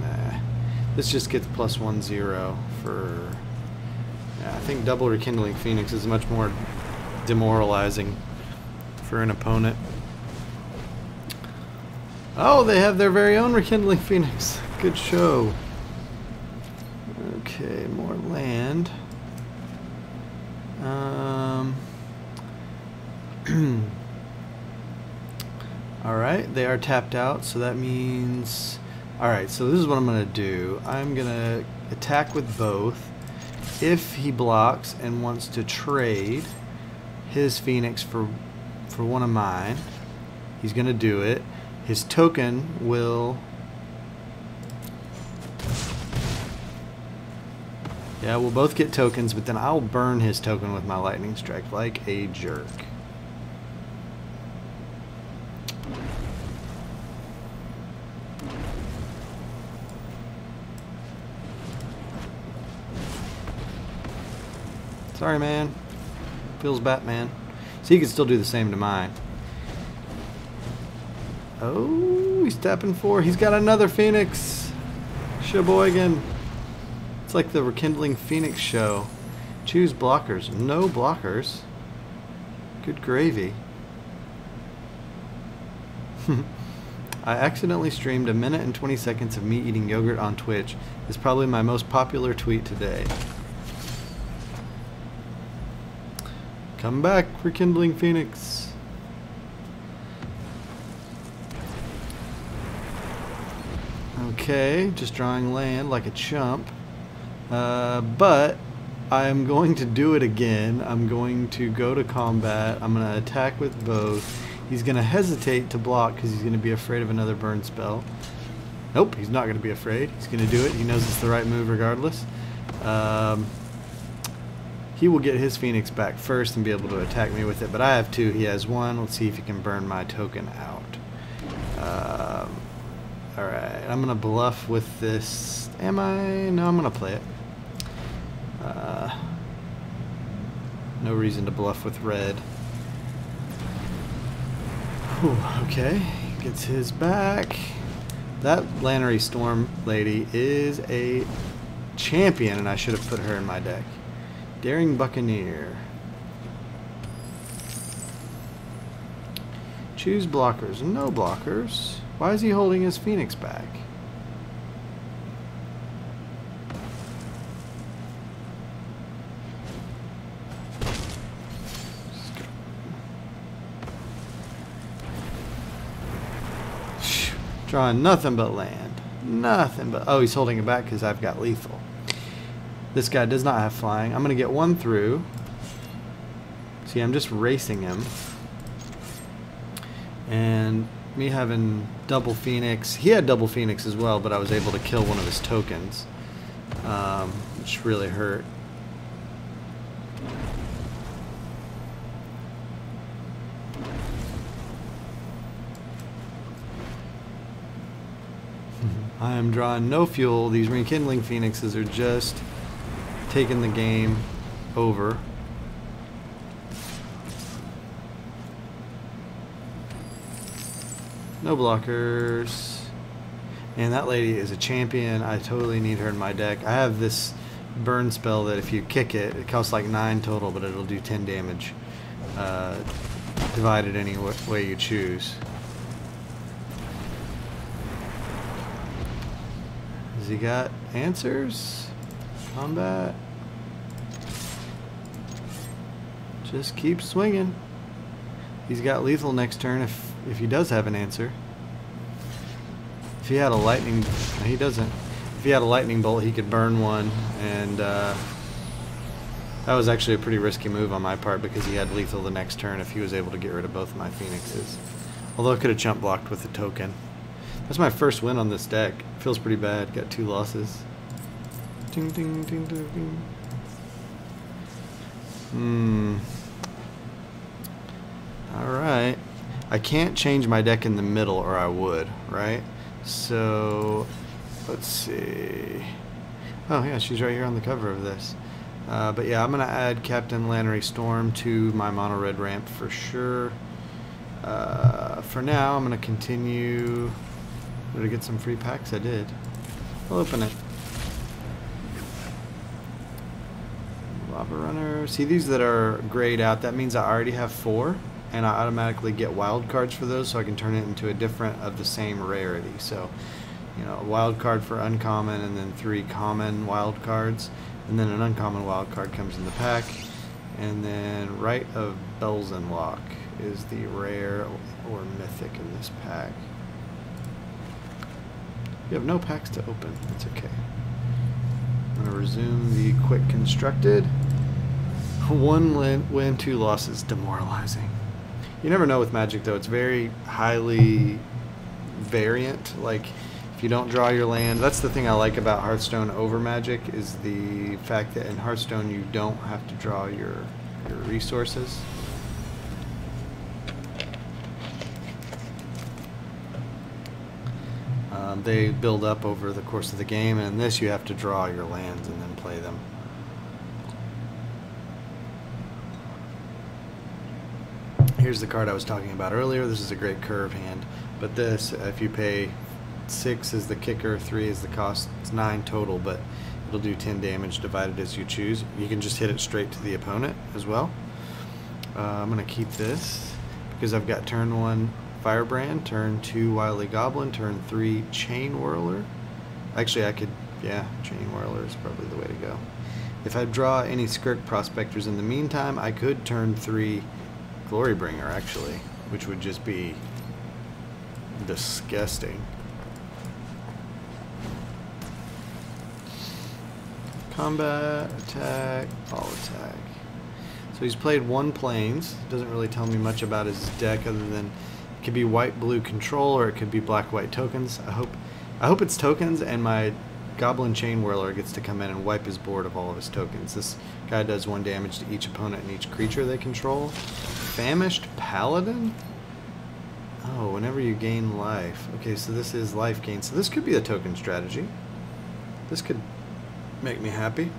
Nah, this just gets +1/0 for. Yeah, I think double Rekindling Phoenix is much more demoralizing for an opponent. Oh, they have their very own Rekindling Phoenix. Good show. Okay, more land. Alright, they are tapped out, so that means... Alright, so this is what I'm going to do. I'm going to attack with both. If he blocks and wants to trade his Phoenix for one of mine, he's going to do it. His token will... Yeah, we'll both get tokens, but then I'll burn his token with my Lightning Strike like a jerk. Sorry, man. Feels Batman. So he can still do the same to mine. Oh, he's tapping 4. He's got another Phoenix. Sheboygan. It's like the Rekindling Phoenix show. Choose blockers. No blockers. Good gravy. I accidentally streamed 1 minute and 20 seconds of me eating yogurt on Twitch. It's probably my most popular tweet today. Come back, Rekindling Phoenix. Okay, just drawing land like a chump. But I am going to do it again. I'm going to go to combat. I'm going to attack with both. He's going to hesitate to block because he's going to be afraid of another burn spell. Nope, he's not going to be afraid. He's going to do it. He knows it's the right move regardless. He will get his Phoenix back first and be able to attack me with it, but I have 2. He has 1. Let's see if he can burn my token out. Alright, I'm going to bluff with this. Am I? No, I'm going to play it. No reason to bluff with red. Whew, okay, gets his back. That Lannery Storm lady is a champion, and I should have put her in my deck. Daring Buccaneer. Choose blockers. No blockers. Why is he holding his Phoenix back? Drawing nothing but land. Nothing but... Oh, he's holding it back because I've got lethal. This guy does not have flying. I'm going to get 1 through. See, I'm just racing him. And me having double Phoenix. He had double Phoenix as well, but I was able to kill one of his tokens. Which really hurt. I am drawing no fuel. These rekindling Phoenixes are just taking the game over. No blockers. And that lady is a champion. I totally need her in my deck. I have this burn spell that if you kick it, it costs like 9 total, but it'll do 10 damage. Divided any way you choose. Has he got answers? Combat. Just keep swinging. He's got lethal next turn if he does have an answer. If he had a lightning... No, he doesn't. If he had a lightning bolt, he could burn one, and that was actually a pretty risky move on my part because he had lethal the next turn if he was able to get rid of both of my Phoenixes. Although I could have jump blocked with the token. That's my first win on this deck. Feels pretty bad. Got 2 losses. Ding, ding, ding, ding, ding. Alright. I can't change my deck in the middle or I would, right? So, let's see. Oh yeah, she's right here on the cover of this. But yeah, I'm going to add Captain Lannery Storm to my mono red ramp for sure. For now, I'm going to continue... Did I get some free packs? I did. I'll open it. Lava Runner. See these that are grayed out? That means I already have 4, and I automatically get wild cards for those, so I can turn it into a different of the same rarity. So, you know, a wild card for uncommon, and then 3 common wild cards, and then an uncommon wild card comes in the pack, and then Rite of Belzenlock is the rare or mythic in this pack. You have no packs to open. That's okay. I'm going to resume the quick constructed. 1 win, 2 losses. Demoralizing. You never know with Magic, though. It's very highly variant. Like, if you don't draw your land... That's the thing I like about Hearthstone over Magic, is the fact that in Hearthstone you don't have to draw your resources. They build up over the course of the game, and in this you have to draw your lands and then play them. Here's the card I was talking about earlier. This is a great curve hand, but this, if you pay 6 is the kicker, 3 is the cost, it's 9 total, but it'll do 10 damage divided as you choose. You can just hit it straight to the opponent as well. I'm going to keep this because I've got turn 1 Firebrand, turn 2 Wily Goblin, turn 3 Chain Whirler. Actually, I could, yeah, Chain Whirler is probably the way to go. If I draw any Skirk Prospectors in the meantime, I could turn 3 Glorybringer, actually, which would just be disgusting. Combat, attack, all attack. So he's played 1 planes. Doesn't really tell me much about his deck other than it could be white-blue control or it could be black-white tokens. I hope it's tokens and my Goblin Chain Whirler gets to come in and wipe his board of all of his tokens. This guy does 1 damage to each opponent and each creature they control. Famished Paladin? Oh, whenever you gain life. Okay, so this is life gain. So this could be a token strategy. This could make me happy.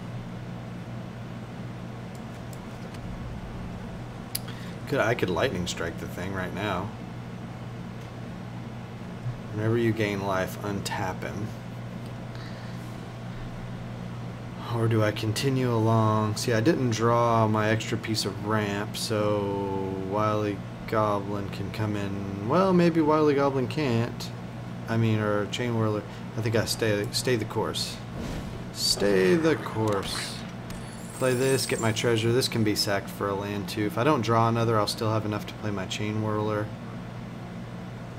I could lightning strike the thing right now. Whenever you gain life, untap him. Or do I continue along? See, I didn't draw my extra piece of ramp, so Wily Goblin can come in. Well, maybe Wily Goblin can't. I mean, or Chain Whirler. I think I stay the course. Stay the course. Play this, get my treasure. This can be sacked for a land too. If I don't draw another, I'll still have enough to play my Chain Whirler.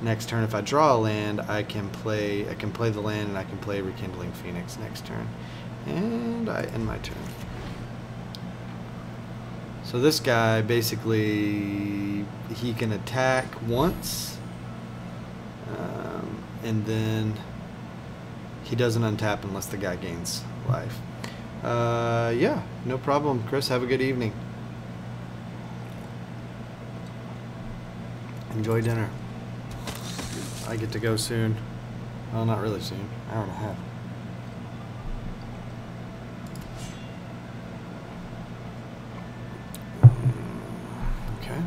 Next turn, if I draw a land, I can play the land and I can play Rekindling Phoenix next turn. And I end my turn. So this guy, basically, he can attack once, and then he doesn't untap unless the guy gains life. Yeah, no problem, Chris. Have a good evening. Enjoy dinner. I get to go soon. Well, not really soon. Hour and a half. Okay.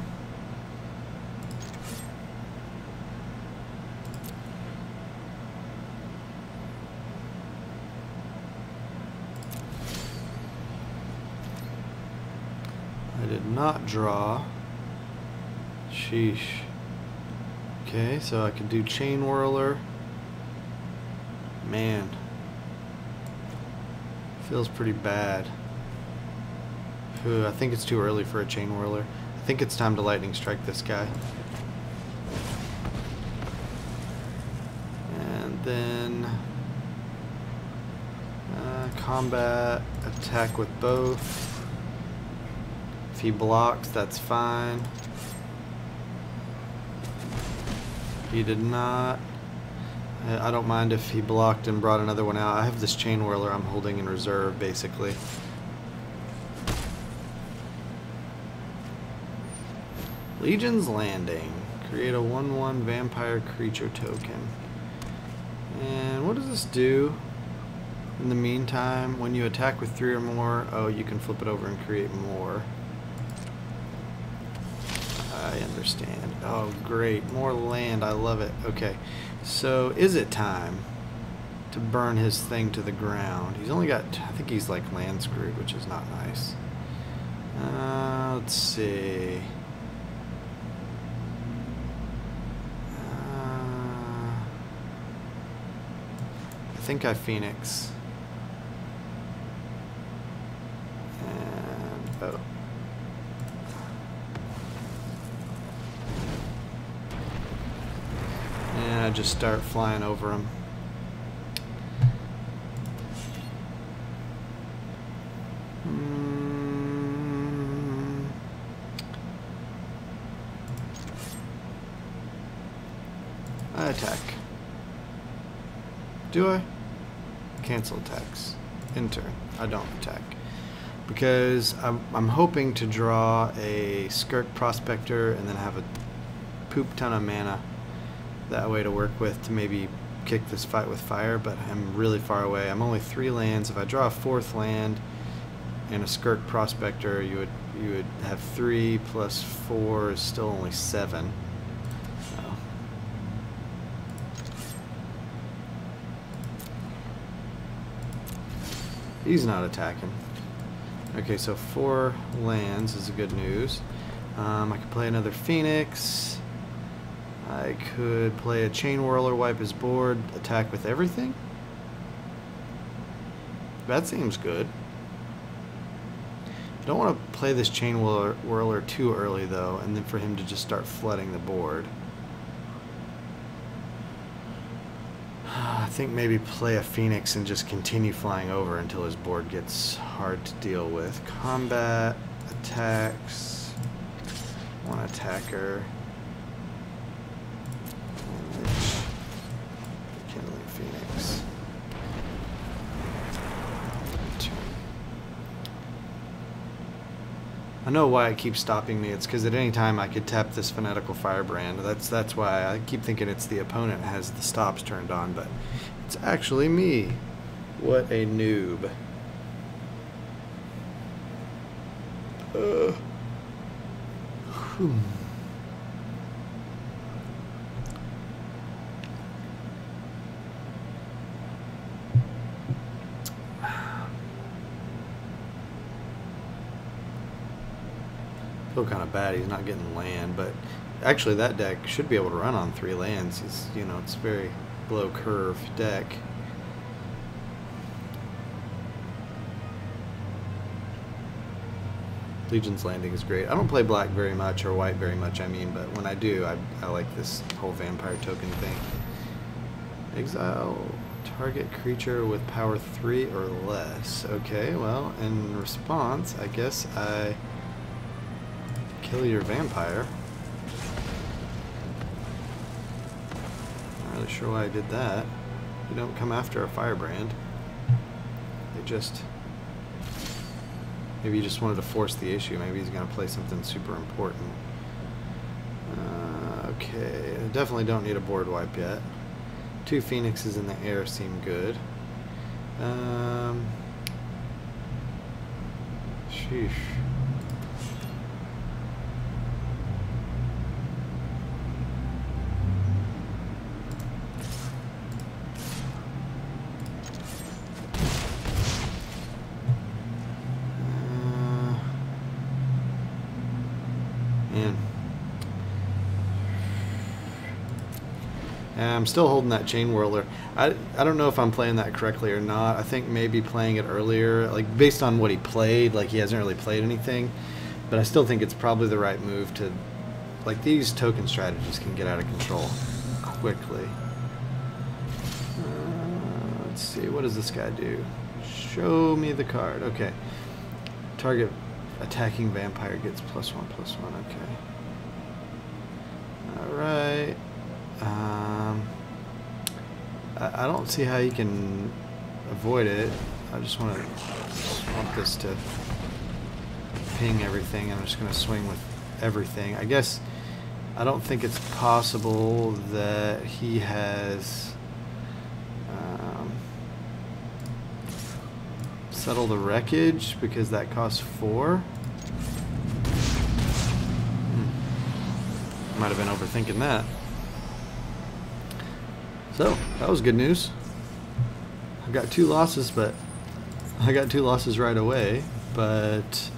I did not draw. Sheesh. Okay, so I could do Chain Whirler. Man. Feels pretty bad. Ooh, I think it's too early for a Chain Whirler. I think it's time to lightning strike this guy. And then combat, attack with both. If he blocks, that's fine. He did not. I don't mind if he blocked and brought another one out. I have this Chain Whirler I'm holding in reserve, basically. Legion's Landing. Create a 1/1 vampire creature token. And what does this do? In the meantime, when you attack with 3 or more, oh, you can flip it over and create more. I understand. Oh, great. More land. I love it. Okay. So, is it time to burn his thing to the ground? He's only got, I think he's like land screwed, which is not nice. Let's see. I think I Phoenix. And, oh. And I just start flying over him. I attack. Do I? Cancel attacks. End turn. I don't attack. Because I'm hoping to draw a Skirk Prospector and then have a poop ton of mana that way to work with to maybe kick this fight with fire, but I'm really far away. I'm only 3 lands. If I draw a 4th land and a Skirk Prospector, you would have 3 plus 4 is still only 7. So. He's not attacking. Okay, so 4 lands is good news. I could play another Phoenix. I could play a Chain Whirler, wipe his board, attack with everything. That seems good. I don't want to play this Chain Whirler too early, though, and then for him to just start flooding the board. I think maybe play a Phoenix and just continue flying over until his board gets hard to deal with. Combat, attacks, one attacker. Kindling Phoenix. I know why it keeps stopping me. It's because at any time I could tap this Fanatical Firebrand. That's why I keep thinking it's the opponent has the stops turned on, but it's actually me. What a noob. Feel kind of bad he's not getting land, but actually that deck should be able to run on 3 lands. It's, you know, it's very below curve deck. Legion's Landing is great. I don't play black very much, or white very much, I mean, but when I do, I like this whole vampire token thing. Exile target creature with power 3 or less. Okay, well, in response, I guess I kill your vampire. Not really sure why I did that. You don't come after a Firebrand. They just... Maybe he just wanted to force the issue. Maybe he's going to play something super important. Okay, I definitely don't need a board wipe yet. 2 Phoenixes in the air seem good. Sheesh. I'm still holding that Chain Whirler. I don't know if I'm playing that correctly or not. I think maybe playing it earlier, like based on what he played, like he hasn't really played anything, but I still think it's probably the right move to, like, these token strategies can get out of control quickly. Let's see, what does this guy do? Show me the card. Okay. Target attacking vampire gets +1/+1. Okay. Alright. I don't see how you can avoid it. I just want this to ping everything. I'm just going to swing with everything. I guess I don't think it's possible that he has Settle the Wreckage because that costs 4. Might have been overthinking that. So, that was good news. I got 2 losses, but I got 2 losses right away, but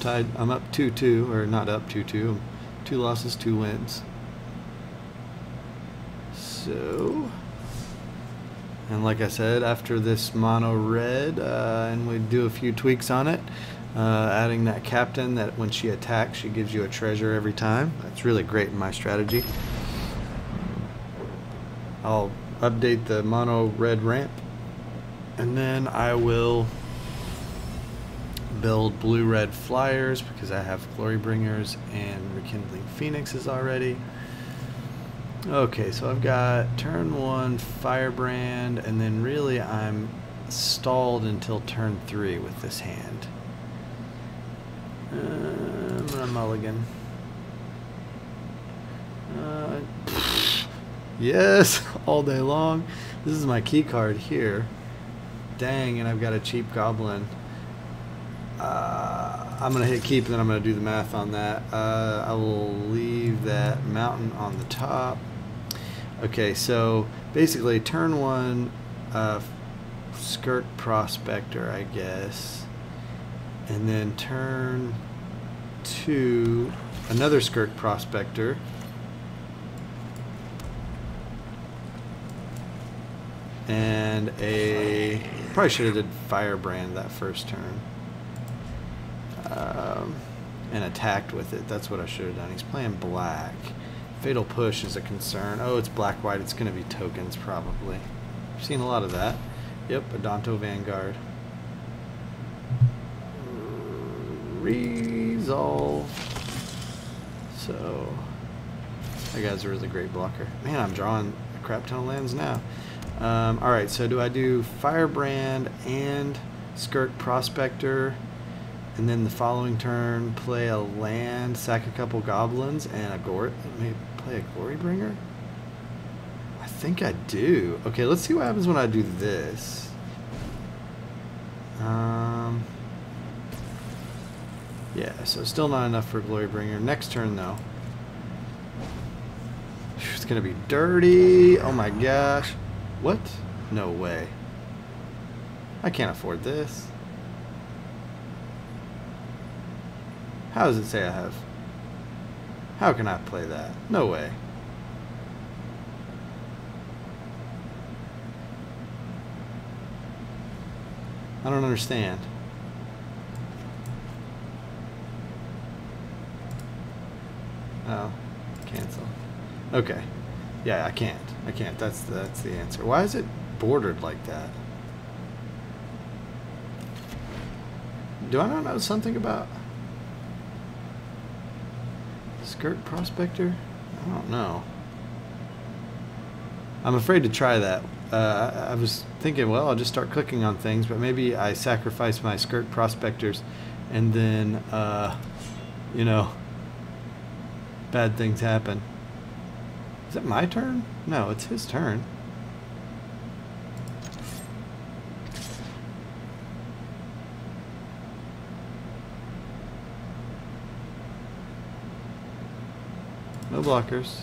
tied. I'm up 2-2, or not up 2-2. 2 losses, 2 wins. So, and like I said, after this mono red, and we do a few tweaks on it, adding that captain that when she attacks, she gives you a treasure every time. That's really great in my strategy. I'll update the mono red ramp, and then I will build blue-red flyers because I have Glorybringers and Rekindling Phoenixes already. Okay, so I've got turn 1 Firebrand, and then really I'm stalled until turn 3 with this hand. I'm gonna mulligan. Yes, all day long. This is my key card here. Dang, and I've got a cheap goblin. I'm going to hit keep, and then I'm going to do the math on that. I will leave that mountain on the top. Okay, so basically turn 1, Skirk Prospector, I guess. And then turn 2, another Skirk Prospector. And probably should have did Firebrand that first turn. And attacked with it. That's what I should have done. He's playing black. Fatal Push is a concern. Oh, it's black-white. It's going to be tokens, probably. I've seen a lot of that. Yep, Adanto Vanguard. Resolve. So, that guy's a really great blocker. Man, I'm drawing a crap ton of lands now. Alright, so do I do Firebrand and Skirk Prospector, and then the following turn play a land, sack a couple goblins, and maybe play a Glory Bringer? I think I do. Okay, let's see what happens when I do this. Yeah, so still not enough for Glory Bringer. Next turn, though. It's gonna be dirty. Oh my gosh. What? No way. I can't afford this. How does it say I have? How can I play that? No way. I don't understand. Oh, cancel. Okay. Yeah, I can't. I can't. That's the answer. Why is it bordered like that? Do I not know something about Skirk Prospector? I don't know. I'm afraid to try that. I was thinking, well, I'll just start clicking on things, but maybe I sacrifice my Skirk Prospectors and then, you know, bad things happen. Is it my turn? No, it's his turn. No blockers.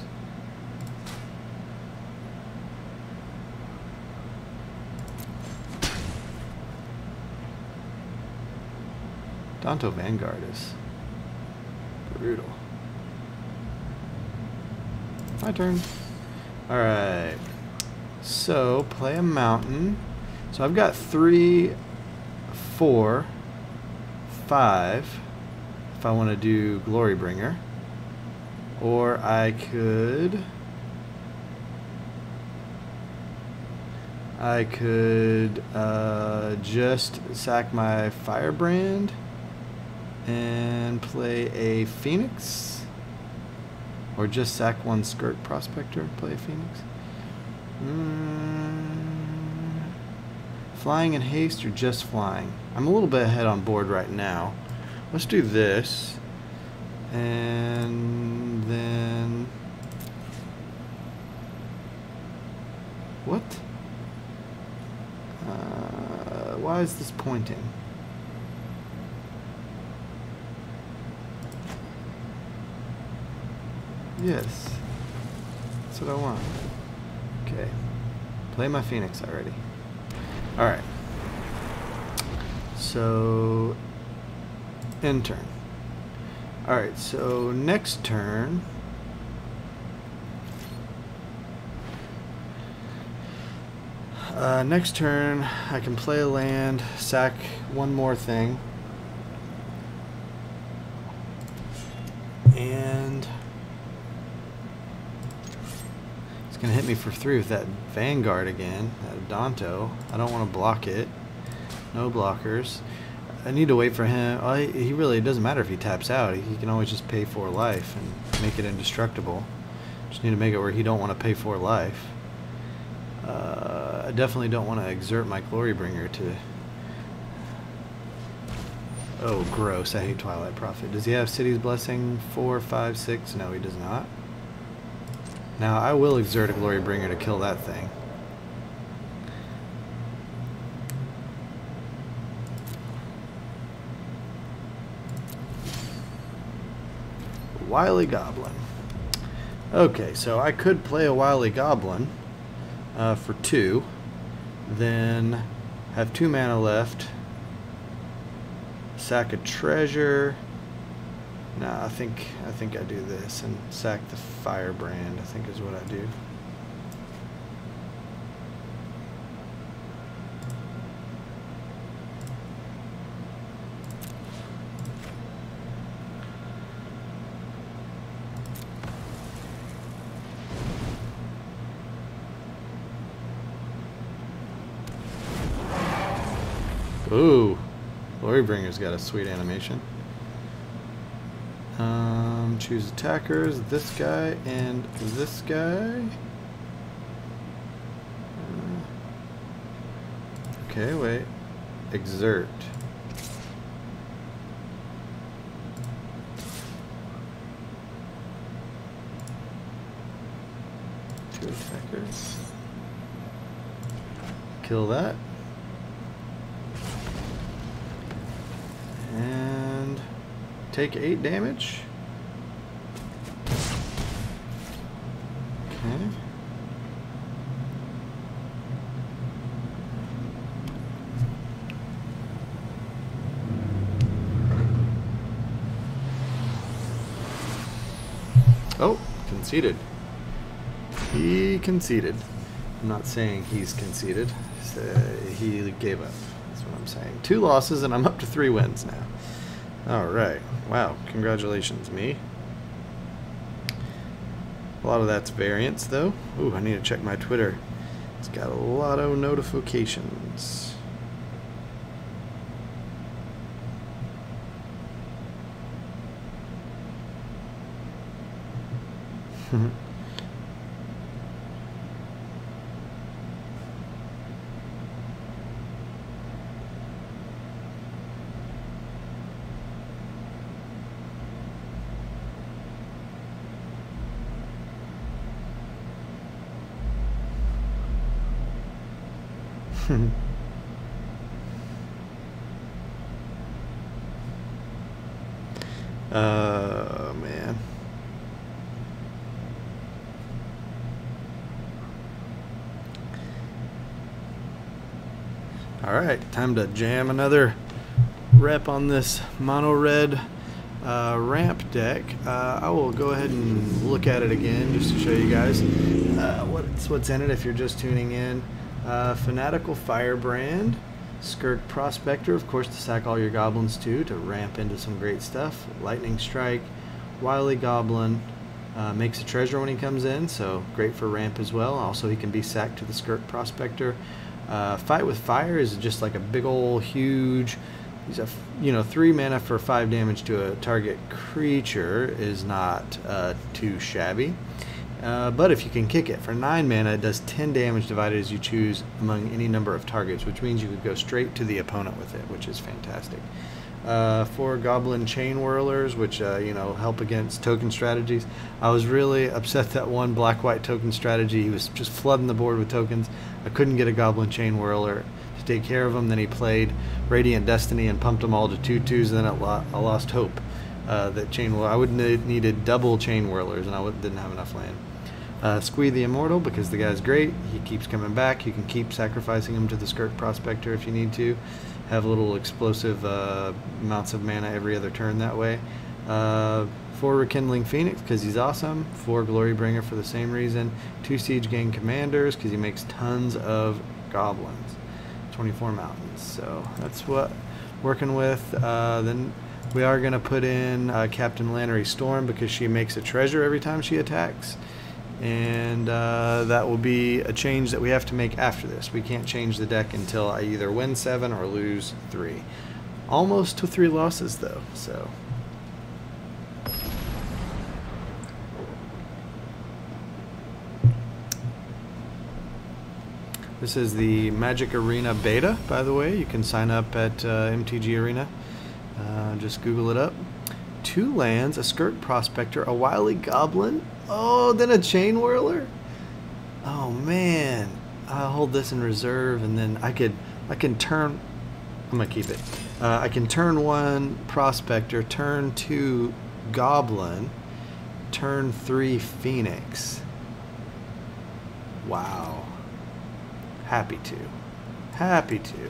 Adanto Vanguard is brutal. My turn. Alright. So, play a mountain. So I've got 3, 4, 5 if I want to do Glory Bringer. Or I could just sack my Firebrand and play a Phoenix, or just sack one Skirk Prospector and play a Phoenix. Flying and haste, or just flying? I'm a little bit ahead on board right now. Let's do this, and then what? Why is this pointing? Yes, that's what I want. Okay, play my Phoenix already. Alright, so end turn. Alright, so next turn I can play a land, sack one more thing, and it's going to hit me for 3 with that Vanguard again, that Adanto. I don't want to block it. No blockers. I need to wait for him. He really, it doesn't matter if he taps out. He can always just pay 4 life and make it indestructible. Just need to make it where he don't want to pay 4 life. I definitely don't want to exert my Glory Bringer to... Oh, gross. I hate Twilight Prophet. Does he have City's Blessing 4, 5, 6? No, he does not. Now, I will exert a Glory Bringer to kill that thing. Wily Goblin. Okay, so I could play a Wily Goblin for 2. Then have 2 mana left. Sack a treasure. Nah, I think I do this and sack the Firebrand, I think is what I do. Ooh, Glorybringer's got a sweet animation. Choose attackers, this guy and this guy. Okay, wait. Exert. Two attackers. Kill that. And take 8 damage. Okay. Oh, conceded. He conceded. I'm not saying he's conceded. He gave up. That's what I'm saying. 2 losses and I'm up to 3 wins now. Alright. Wow. Congratulations, me. A lot of that's variance, though. Ooh, I need to check my Twitter. It's got a lot of notifications. Man. Alright, time to jam another rep on this mono red ramp deck. I will go ahead and look at it again just to show you guys what's in it if you're just tuning in. Fanatical Firebrand, Skirk Prospector, of course, to sack all your goblins too, to ramp into some great stuff. Lightning Strike, Wily Goblin, makes a treasure when he comes in, so great for ramp as well. Also, he can be sacked to the Skirk Prospector. Fight with Fire is just like a big ol' huge, he's a 3 mana for 5 damage to a target creature is not too shabby. But if you can kick it for 9 mana, it does 10 damage divided as you choose among any number of targets, which means you could go straight to the opponent with it, which is fantastic. 4 Goblin Chain Whirlers, which help against token strategies. I was really upset that one black-white token strategy, he was just flooding the board with tokens. I couldn't get a Goblin Chain Whirler to take care of him. Then he played Radiant Destiny and pumped them all to 2/2s, and then I lost hope that Chain Whirler. I would have needed double Chain Whirlers, and I didn't have enough land. Squee the Immortal, because the guy's great. He keeps coming back. You can keep sacrificing him to the Skirk Prospector if you need to. Have little explosive amounts of mana every other turn that way. 4 Rekindling Phoenix, because he's awesome. 4 Glorybringer for the same reason. 2 Siege Gang Commanders, because he makes tons of goblins. 24 mountains. So that's what working with. Then we are going to put in Captain Lannery Storm, because she makes a treasure every time she attacks. And that will be a change that we have to make after this. We can't change the deck until I either win 7 or lose 3. Almost to 3 losses though, so. This is the Magic Arena beta, by the way. You can sign up at MTG Arena. Just Google it up. 2 lands, a Skirk Prospector, a Wily Goblin. Oh, then a Chain Whirler. Oh man, I'll hold this in reserve, and then I can turn. I'm gonna keep it. I can turn 1 Prospector, turn 2 Goblin, turn 3 Phoenix. Wow. Happy to. Happy to.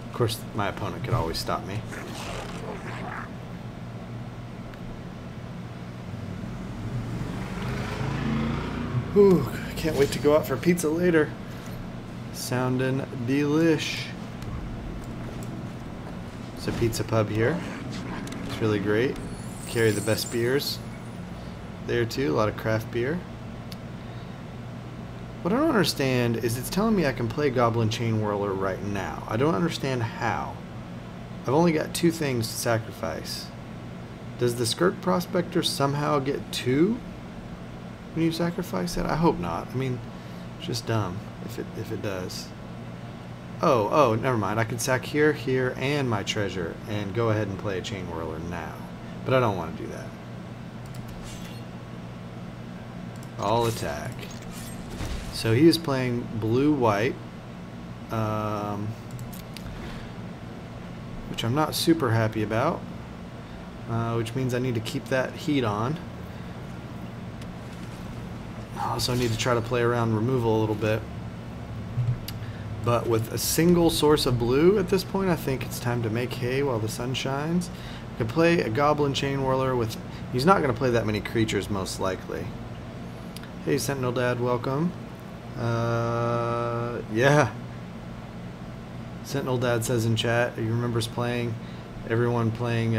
Of course, my opponent could always stop me. Ooh, can't wait to go out for pizza later. Sounding delish. It's a pizza pub here. It's really great. Carry the best beers there too. A lot of craft beer. What I don't understand is it's telling me I can play Goblin Chain Whirler right now. I don't understand how. I've only got 2 things to sacrifice. Does the Skirk Prospector somehow get 2 when you sacrifice it? I hope not. I mean, it's just dumb if it does. Oh, never mind. I can sack here, here, and my treasure and go ahead and play a Chain Whirler now. But I don't want to do that. All attack. So he is playing blue-white, which I'm not super happy about, which means I need to keep that heat on. I also need to try to play around removal a little bit. But with a single source of blue at this point, I think it's time to make hay while the sun shines. I could play a Goblin Chain Whirler with... He's not going to play that many creatures, most likely. Hey, Sentinel Dad, welcome. Yeah. Sentinel Dad says in chat he remembers everyone playing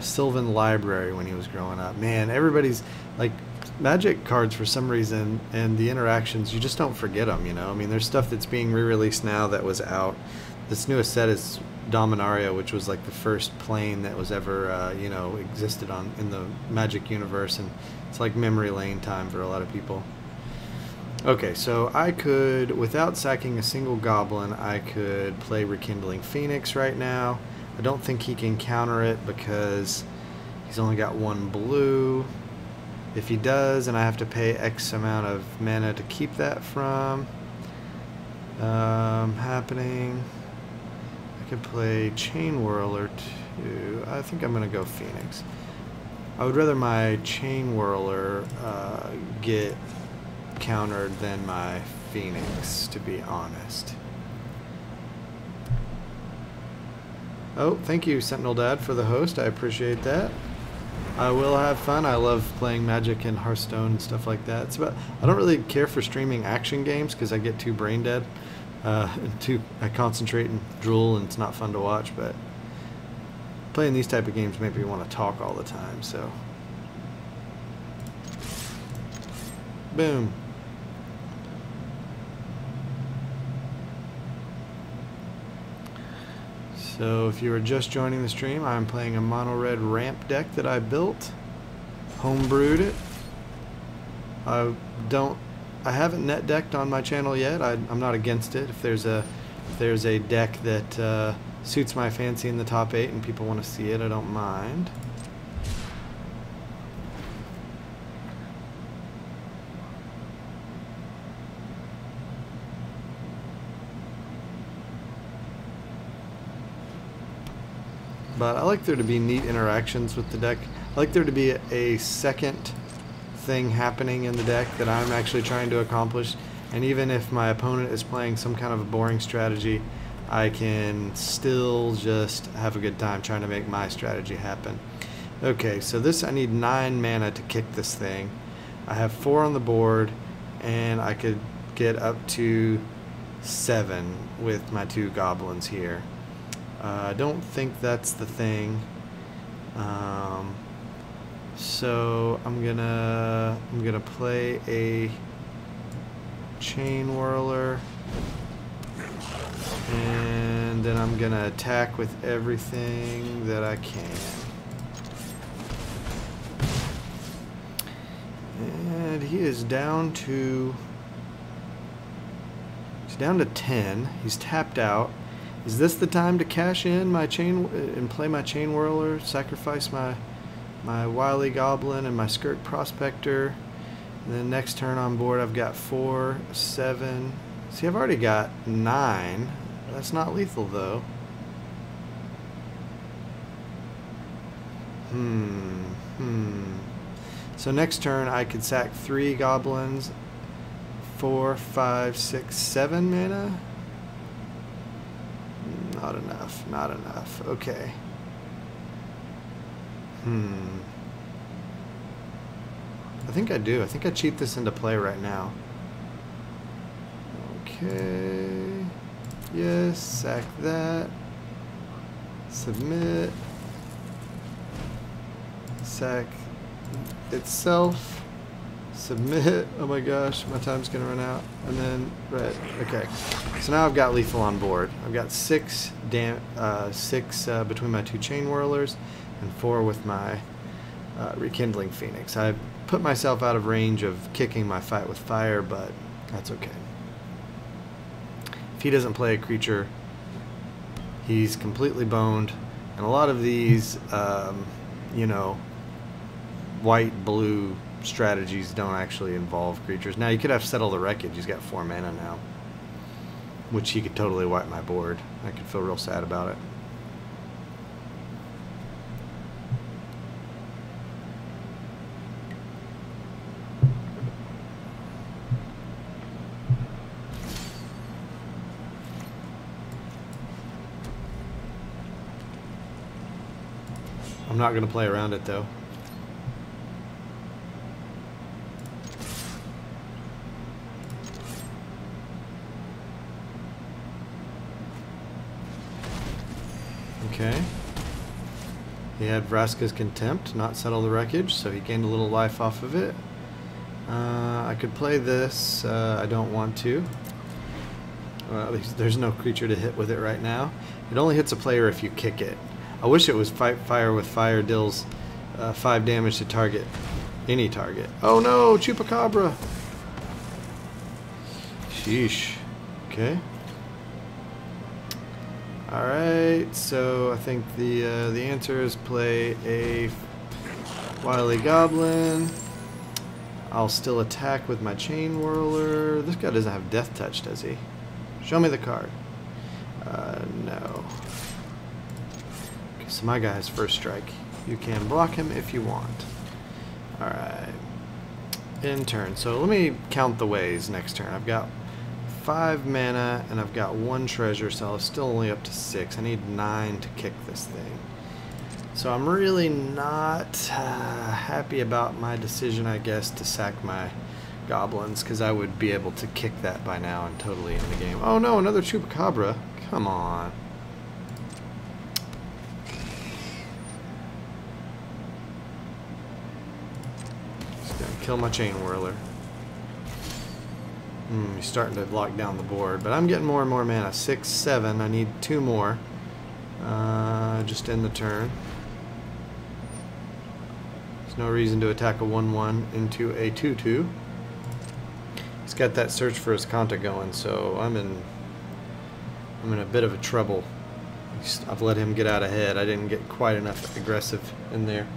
Sylvan Library when he was growing up. Man, everybody's like Magic cards for some reason, and the interactions, you just don't forget them, you know? I mean, there's stuff that's being re-released now that was out. This newest set is Dominaria, which was like the first plane that was ever, you know, existed in the Magic universe, and it's like memory lane time for a lot of people. Okay, so I could, without sacking a single goblin, I could play Rekindling Phoenix right now. I don't think he can counter it because he's only got 1 blue. If he does, and I have to pay X amount of mana to keep that from happening, I could play Chain Whirler too. I think I'm going to go Phoenix. I would rather my Chain Whirler get countered than my Phoenix, to be honest. Oh, thank you, Sentinel Dad, for the host. I appreciate that. I will have fun. I love playing Magic and Hearthstone and stuff like that. It's about, I don't really care for streaming action games because I get too brain dead. I concentrate and drool, and it's not fun to watch. But playing these type of games make me want to talk all the time. So, boom. So if you are just joining the stream, I'm playing a mono red ramp deck that I built, homebrewed it. I haven't net decked on my channel yet. I'm not against it. If there's a deck that suits my fancy in the top 8 and people want to see it, I don't mind. But I like there to be neat interactions with the deck. I like there to be a second thing happening in the deck that I'm actually trying to accomplish. And even if my opponent is playing some kind of a boring strategy, I can still just have a good time trying to make my strategy happen. Okay, so this, I need 9 mana to kick this thing. I have 4 on the board, and I could get up to 7 with my 2 goblins here. I don't think that's the thing. So I'm gonna play a Chain Whirler, and then I'm gonna attack with everything that I can. And he is down to 10. He's tapped out. Is this the time to cash in my chain and play my Chain Whirler, sacrifice my Wily Goblin and my Skirk Prospector? And then next turn on board I've got 4, 7. See, I've already got 9. That's not lethal though. So next turn I could sack 3 goblins, 4, 5, 6, 7 mana. Not enough, not enough. Okay. I think I do. I think I cheat this into play right now. Okay. Yes, sack that. Submit. Sack itself. Submit. Oh my gosh, my time's gonna run out. And then red. Okay. So now I've got lethal on board. I've got six between my two chain whirlers and 4 with my rekindling phoenix. I've put myself out of range of kicking my fight with fire, but that's okay. If he doesn't play a creature, he's completely boned. And a lot of these, you know, white, blue strategies don't actually involve creatures. Now, you could have Settle the Wreckage. He's got 4 mana now, which he could totally wipe my board. I could feel real sad about it. I'm not going to play around it, though. Okay. He had Vraska's Contempt, not Settle the Wreckage, so he gained a little life off of it. I could play this. I don't want to. There's no creature to hit with it right now. It only hits a player if you kick it. I wish it was Fight Fire with Fire deals 5 damage to target any target. Oh no, Chupacabra! Sheesh. Okay. Alright, so I think the answer is play a Wily Goblin. I'll still attack with my Chain Whirler. This guy doesn't have Death Touch, does he? Show me the card. No. Okay, so my guy has First Strike. You can block him if you want. Alright. In turn. So let me count the ways next turn. I've got 5 mana and I've got 1 treasure, so I'm still only up to 6. I need 9 to kick this thing. So I'm really not happy about my decision, I guess, to sack my goblins, because I would be able to kick that by now and totally end the game. Oh no, another Chupacabra. Come on. Just gonna kill my Chain Whirler. He's starting to lock down the board, but I'm getting more and more mana. 6, 7. I need 2 more. Just end the turn. There's no reason to attack a 1/1 into a 2/2. He's got that Search for Azcanta going, so I'm in a bit of a trouble. I've let him get out ahead. I didn't get quite enough aggressive in there.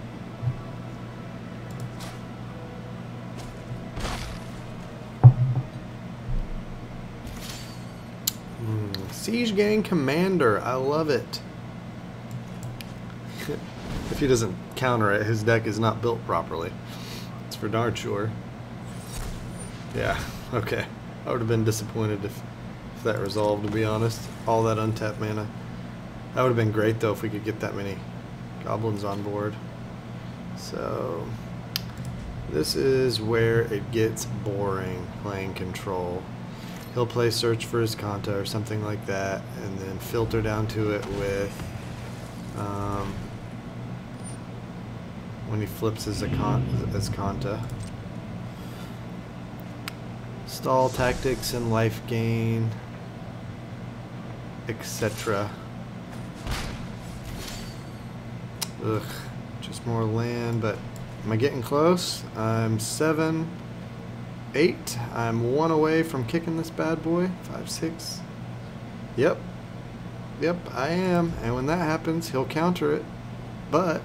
Siege Gang Commander, I love it. If he doesn't counter it, his deck is not built properly. It's for darn sure. Yeah, okay. I would have been disappointed if that resolved, to be honest. All that untapped mana. That would have been great, though, if we could get that many goblins on board. So, this is where it gets boring, playing control. He'll play Search for Azcanta or something like that, and then filter down to it with when he flips his Azcanta. Stall tactics and life gain, etc. Ugh, just more land, but am I getting close? I'm 7, 8. I'm 1 away from kicking this bad boy. 5, 6. Yep, I am. And when that happens, he'll counter it, but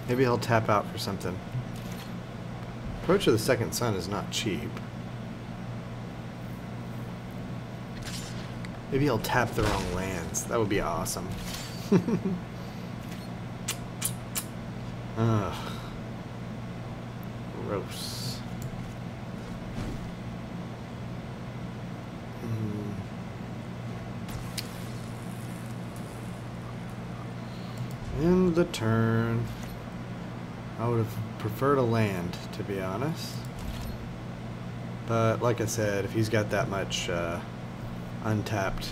maybe he'll tap out for something. Approach of the Second Sun is not cheap. Maybe he'll tap the wrong lands. That would be awesome. Ugh. Gross. End the turn. I would have preferred a land, to be honest. But like I said, if he's got that much untapped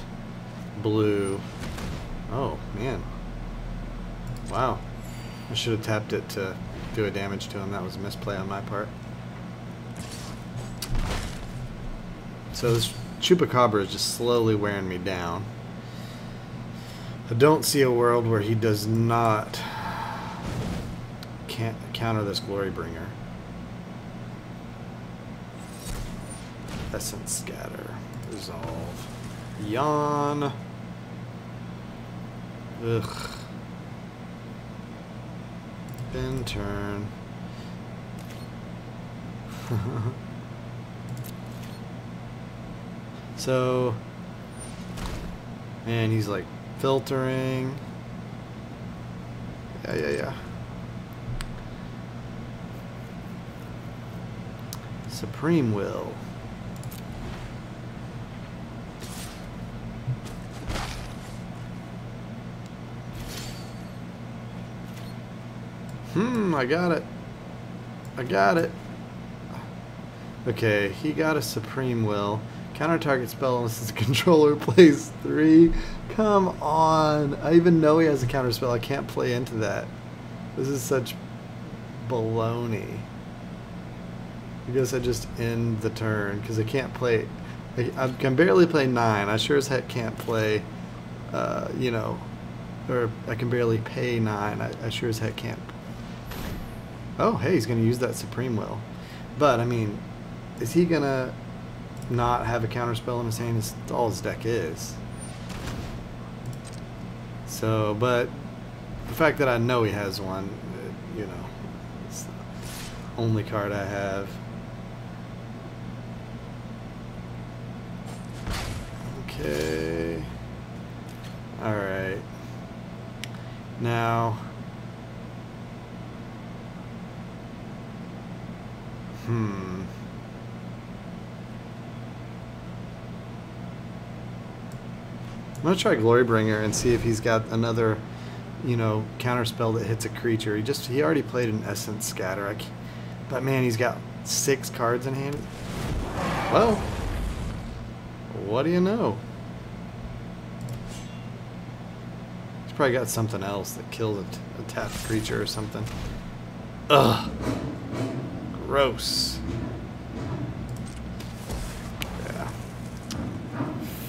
blue... Oh, man. Wow. I should have tapped it to do a damage to him. That was a misplay on my part. So this Chupacabra is just slowly wearing me down. I don't see a world where he does not can't counter this Glorybringer. Essence Scatter. Resolve. Yawn. Ugh. End turn. So, man, he's like filtering. Yeah. Supreme Will. I got it. I got it. Okay, he got a Supreme Will. Counter target spell unless his controller plays 3. Come on. I even know he has a counter spell. I can't play into that. This is such baloney. I guess I just end the turn because I can't play. I can barely play 9. I sure as heck can't play, you know, or I can barely pay 9. I sure as heck can't. Oh, hey, he's going to use that Supreme Will. But, I mean, is he going to not have a counterspell in his hand? It's all his deck is. So, but the fact that I know he has one, you know, it's the only card I have. Okay. Alright. Now... I'm gonna try Glorybringer and see if he's got another, you know, counterspell that hits a creature. He already played an Essence Scatter. But man, he's got 6 cards in hand. Well, what do you know? He's probably got something else that kills a tapped creature or something. Ugh. Gross. Yeah.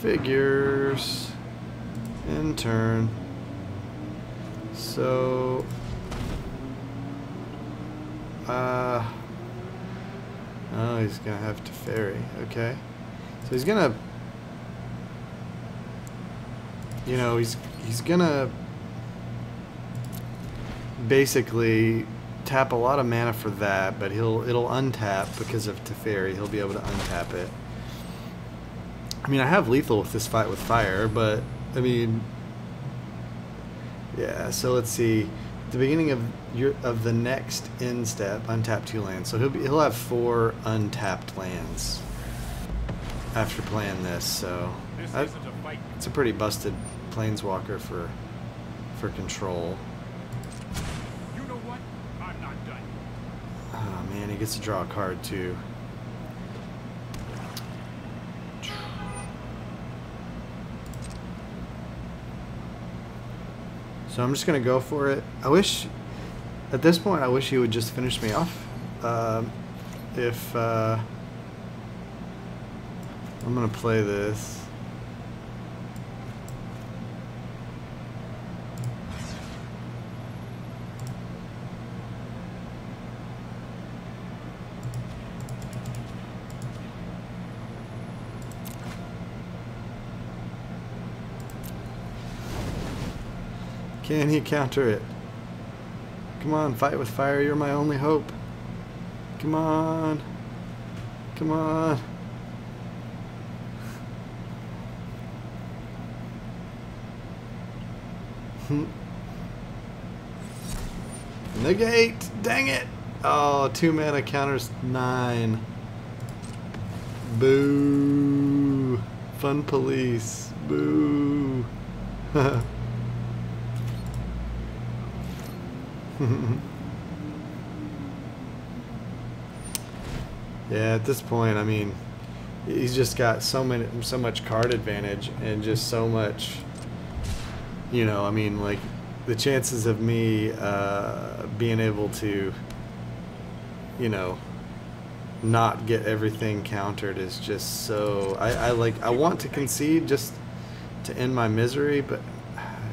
Figures. In turn. So. Oh, he's gonna have to ferry. Okay. So he's gonna. You know, he's gonna basically tap a lot of mana for that, but it'll untap because of Teferi. He'll be able to untap it. I mean, I have lethal with this Fight with Fire, but I mean, yeah. So let's see. At the beginning of the next end step, untap 2 lands. So he'll have 4 untapped lands after playing this. So it's a pretty busted Planeswalker for control. Oh man, he gets to draw a card too. So I'm just gonna go for it. At this point, I wish he would just finish me off. I'm gonna play this. Can he counter it? Come on, Fight with Fire, you're my only hope. Come on. Come on. Negate! Dang it! Oh, 2 mana counters 9. Boo! Fun police. Boo! Yeah, at this point, I mean, he's just got so much card advantage and just so much, you know, I mean, like, the chances of me being able to, you know, not get everything countered is just so... I want to concede just to end my misery, but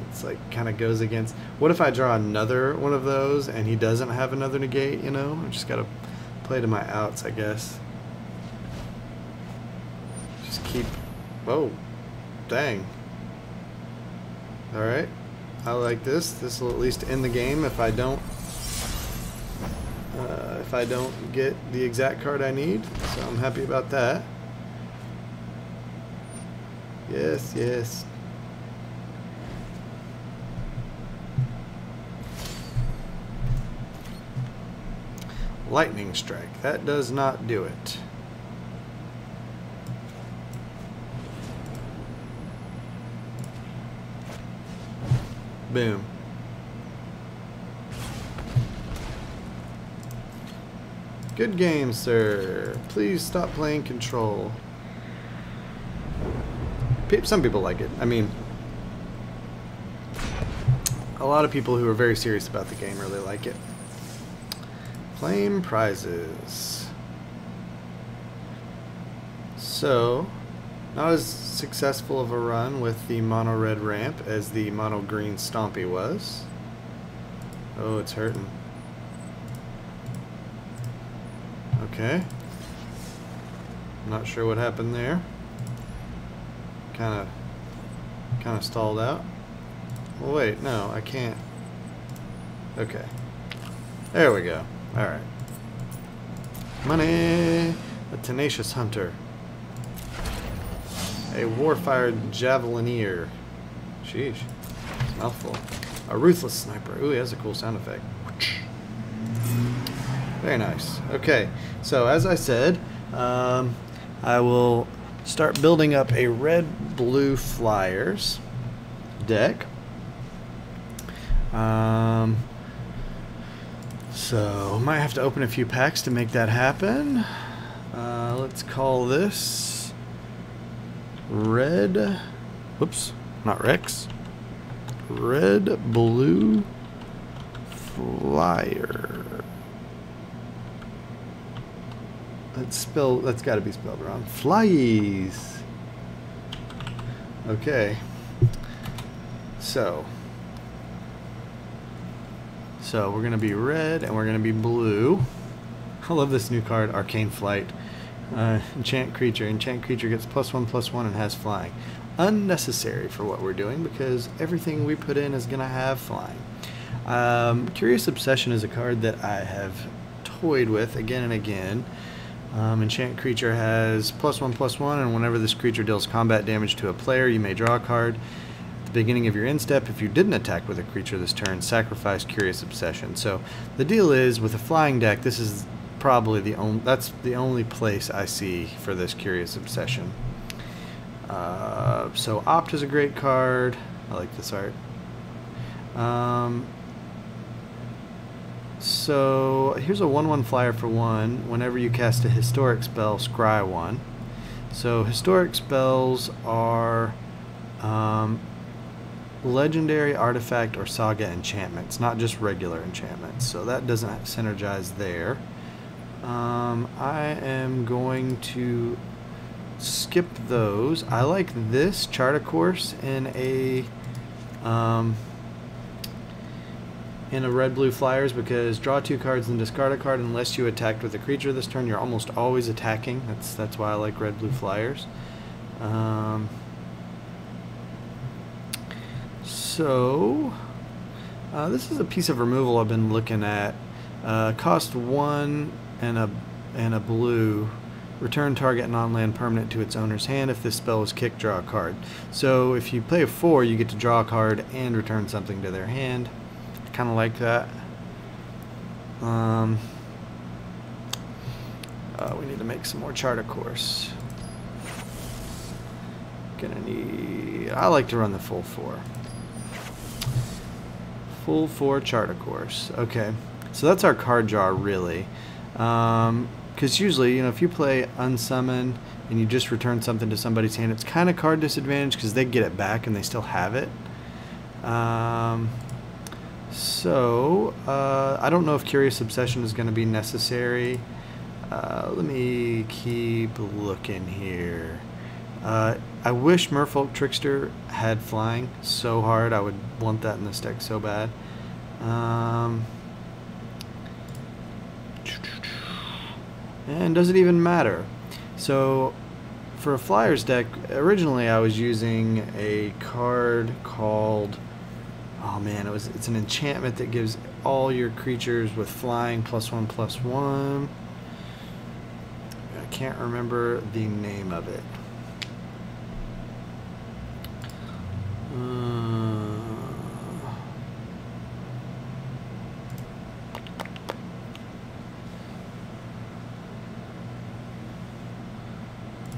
it's like kind of goes against... What if I draw another one of those and he doesn't have another negate, you know? I just gotta play to my outs, I guess. Just keep... Whoa. Dang. Alright. I like this. This will at least end the game if I don't get the exact card I need. So I'm happy about that. Yes, yes. Lightning Strike. That does not do it. Boom. Good game, sir. Please stop playing control. Some people like it. I mean, a lot of people who are very serious about the game really like it. Claim prizes. So, not as successful of a run with the mono red ramp as the mono green Stompy was. Oh, it's hurting. Okay. Not sure what happened there. Kind of stalled out. Well, wait, no, I can't. Okay. There we go. Alright. Money! A tenacious hunter. A warfired javelineer. Sheesh. Mouthful. A ruthless sniper. Ooh, he has a cool sound effect. Very nice. Okay, so as I said, I will start building up a red-blue flyers deck. So might have to open a few packs to make that happen. Let's call this red. Whoops, not Rex. Red blue flyer. That's got to be spelled wrong. Flies. Okay. So we're going to be red and we're going to be blue. I love this new card, Arcane Flight. Enchant creature. Enchant creature gets +1/+1 and has flying. Unnecessary for what we're doing because everything we put in is going to have flying. Curious Obsession is a card that I have toyed with again and again. Enchant creature has +1/+1, and whenever this creature deals combat damage to a player, you may draw a card. At the beginning of your end step, if you didn't attack with a creature this turn, sacrifice Curious Obsession. So the deal is, with a flying deck, this is probably that's the only place I see for this Curious Obsession. So Opt is a great card. I like this art. So here's a 1/1 flyer for 1. Whenever you cast a historic spell, scry 1. So historic spells are legendary, artifact, or saga enchantments, not just regular enchantments. So that doesn't synergize there. I am going to skip those. I like this Chart a Course in a red-blue flyers because draw 2 cards and discard a card unless you attacked with a creature this turn. You're almost always attacking. That's why I like red-blue flyers. This is a piece of removal I've been looking at. Cost 1 and a blue. Return target non-land permanent to its owner's hand. If this spell is kicked, draw a card. So if you play a 4, you get to draw a card and return something to their hand. Kind of like that. We need to make some more Chart a Course. I like to run the full 4. Full 4 Chart a Course. Okay, so that's our card draw really. Because usually, if you play Unsummon and you just return something to somebody's hand, it's kind of card disadvantage because they get it back and they still have it. I don't know if Curious Obsession is going to be necessary. Let me keep looking here. I wish Merfolk Trickster had flying so hard. I would want that in this deck so bad. And does it even matter? So for a Flyers deck, originally I was using a card called, oh man, it's an enchantment that gives all your creatures with flying +1/+1. I can't remember the name of it.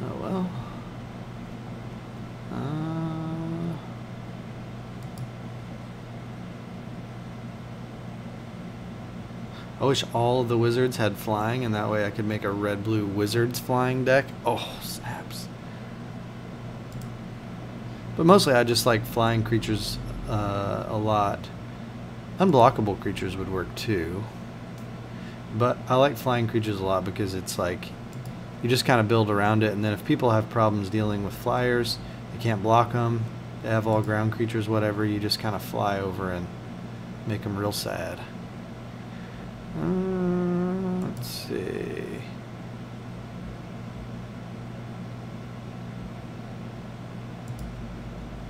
Oh well. I wish all of the wizards had flying, and that way I could make a red-blue wizards flying deck. Oh, snaps. But mostly I just like flying creatures a lot. Unblockable creatures would work too. But I like flying creatures a lot because it's like you just kind of build around it, and then if people have problems dealing with flyers, they can't block them, they have all ground creatures, whatever, you just kind of fly over and make them real sad. Let's see.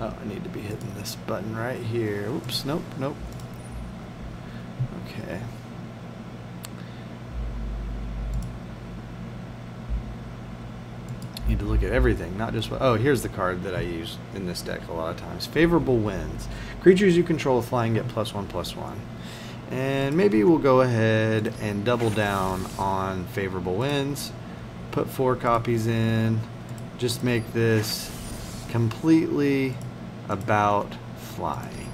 Oh, I need to be hitting this button right here. Oops, nope. Okay. Need to look at everything, not just what. Oh, here's the card that I use in this deck a lot of times. Favorable Winds. Creatures you control with flying get +1/+1. And maybe we'll go ahead and double down on Favorable Winds. Put 4 copies in. Just make this completely about flying.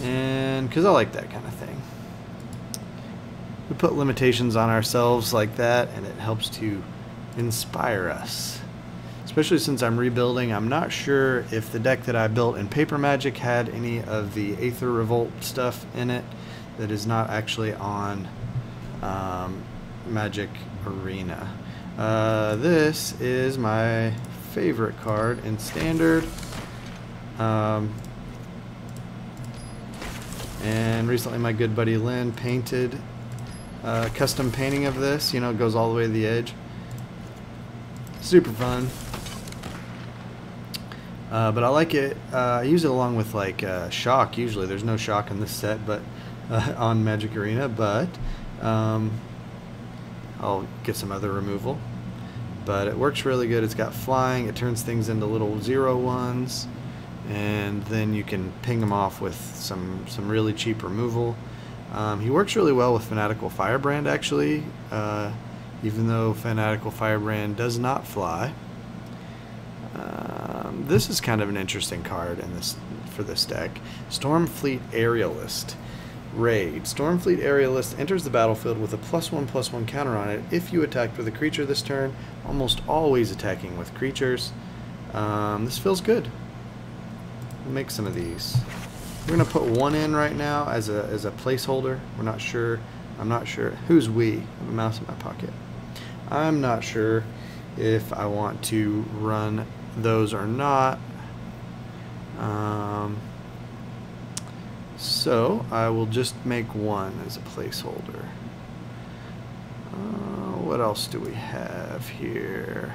And because I like that kind of thing. We put limitations on ourselves like that, and it helps to inspire us. Especially since I'm rebuilding, I'm not sure if the deck that I built in Paper Magic had any of the Aether Revolt stuff in it that is not actually on Magic Arena. This is my favorite card in Standard. And recently my good buddy Lynn painted a custom painting of this. You know, it goes all the way to the edge. Super fun. But I like it. I use it along with like shock. Usually there's no shock in this set, but on Magic Arena, but I'll get some other removal. But it works really good. It's got flying. It turns things into little 0/1s, and then you can ping them off with some really cheap removal. He works really well with Fanatical Firebrand, actually, even though Fanatical Firebrand does not fly. This is kind of an interesting card for this deck. Stormfleet Aerialist. Raid. Stormfleet Aerialist enters the battlefield with a +1/+1 counter on it if you attacked with a creature this turn, almost always attacking with creatures. This feels good. We'll make some of these. We're going to put 1 in right now as a placeholder. We're not sure. I'm not sure. Who's we? I have a mouse in my pocket. I'm not sure if I want to run those or not. So I will just make 1 as a placeholder. What else do we have here?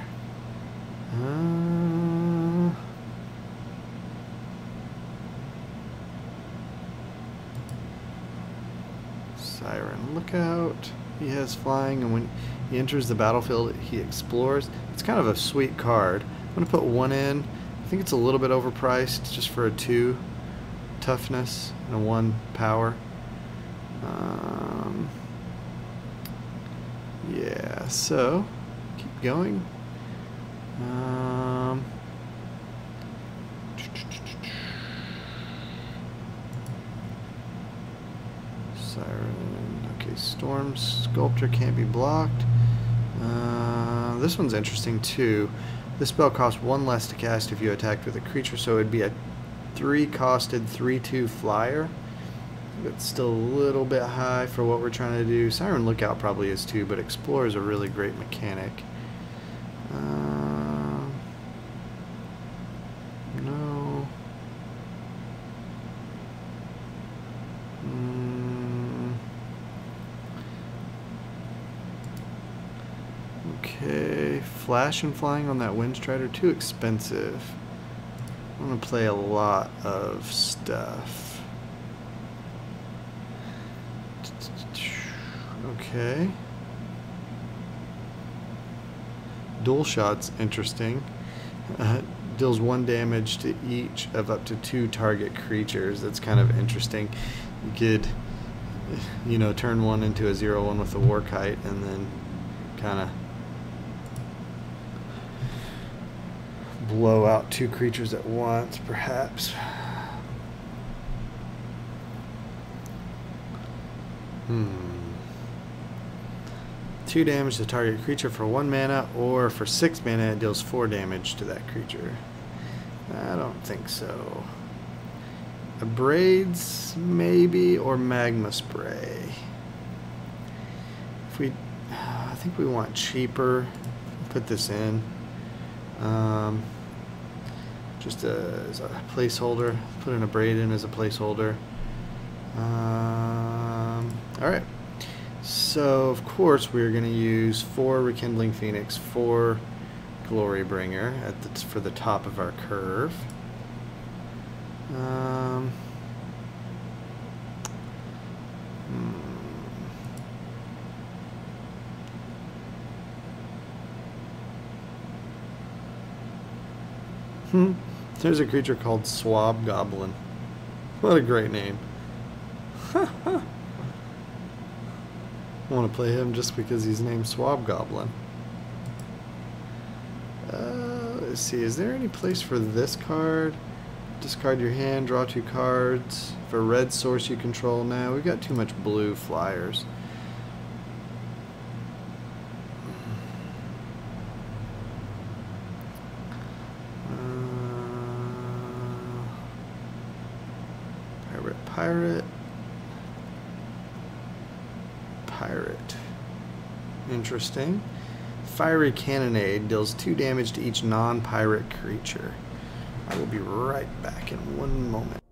Siren Lookout. He has flying, and when he enters the battlefield, he explores. It's kind of a sweet card. I'm going to put 1 in. I think it's a little bit overpriced just for a 2 toughness and a 1 power. Yeah, so keep going. Siren. Okay, Storm Sculptor can't be blocked. This one's interesting too. This spell costs 1 less to cast if you attacked with a creature, so it'd be a 3-costed 3/2 flyer. It's still a little bit high for what we're trying to do. Siren Lookout probably is too, but Explorer is a really great mechanic. No. Okay, Flash and Flying on that Windstrider, too expensive. I'm gonna play a lot of stuff. Okay. Dual Shot's interesting. Deals 1 damage to each of up to 2 target creatures. That's kind of interesting. You could, you know, turn one into a 0/1 with a Warkite and then kind of blow out 2 creatures at once, perhaps. 2 damage to target creature for 1 mana, or for 6 mana it deals 4 damage to that creature. I don't think so. Abrades, maybe, or Magma Spray. If we, I think we want cheaper. Put this in. Just as a placeholder. Put an Abrade in as a placeholder. Alright. So, of course, we're going to use 4 Rekindling Phoenix, 4 Glorybringer for the top of our curve. There's a creature called Swab Goblin. What a great name. I want to play him just because he's named Swab Goblin. Let's see, is there any place for this card? Discard your hand, draw 2 cards. For red source you control now. We've got too much blue flyers. Pirate. Interesting. Fiery Cannonade deals 2 damage to each non-pirate creature. I will be right back in 1 moment.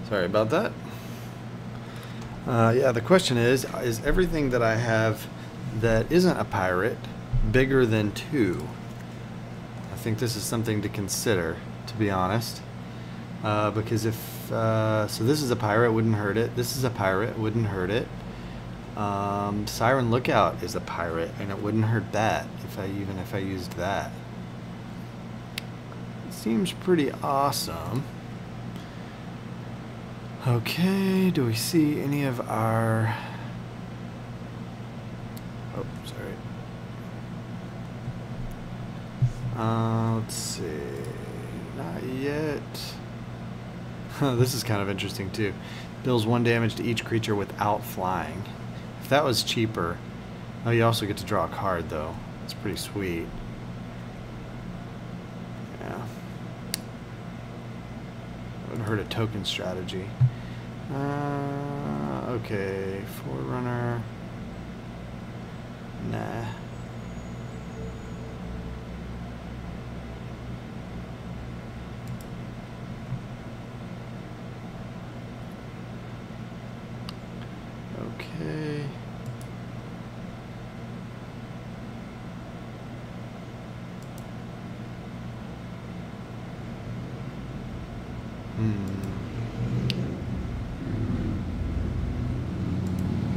Sorry about that. Yeah, the question is everything that I have that isn't a pirate bigger than 2? I think this is something to consider, to be honest. Because if, so this is a pirate, wouldn't hurt it. This is a pirate, wouldn't hurt it. Siren Lookout is a pirate, and it wouldn't hurt that, even if I used that. It seems pretty awesome. Okay, do we see any of our... Oh, sorry. Let's see. Not yet. This is kind of interesting too. Deals 1 damage to each creature without flying. If that was cheaper. Oh, you also get to draw a card, though. It's pretty sweet. Yeah. Wouldn't hurt a token strategy. Okay. Forerunner. Nah. Okay.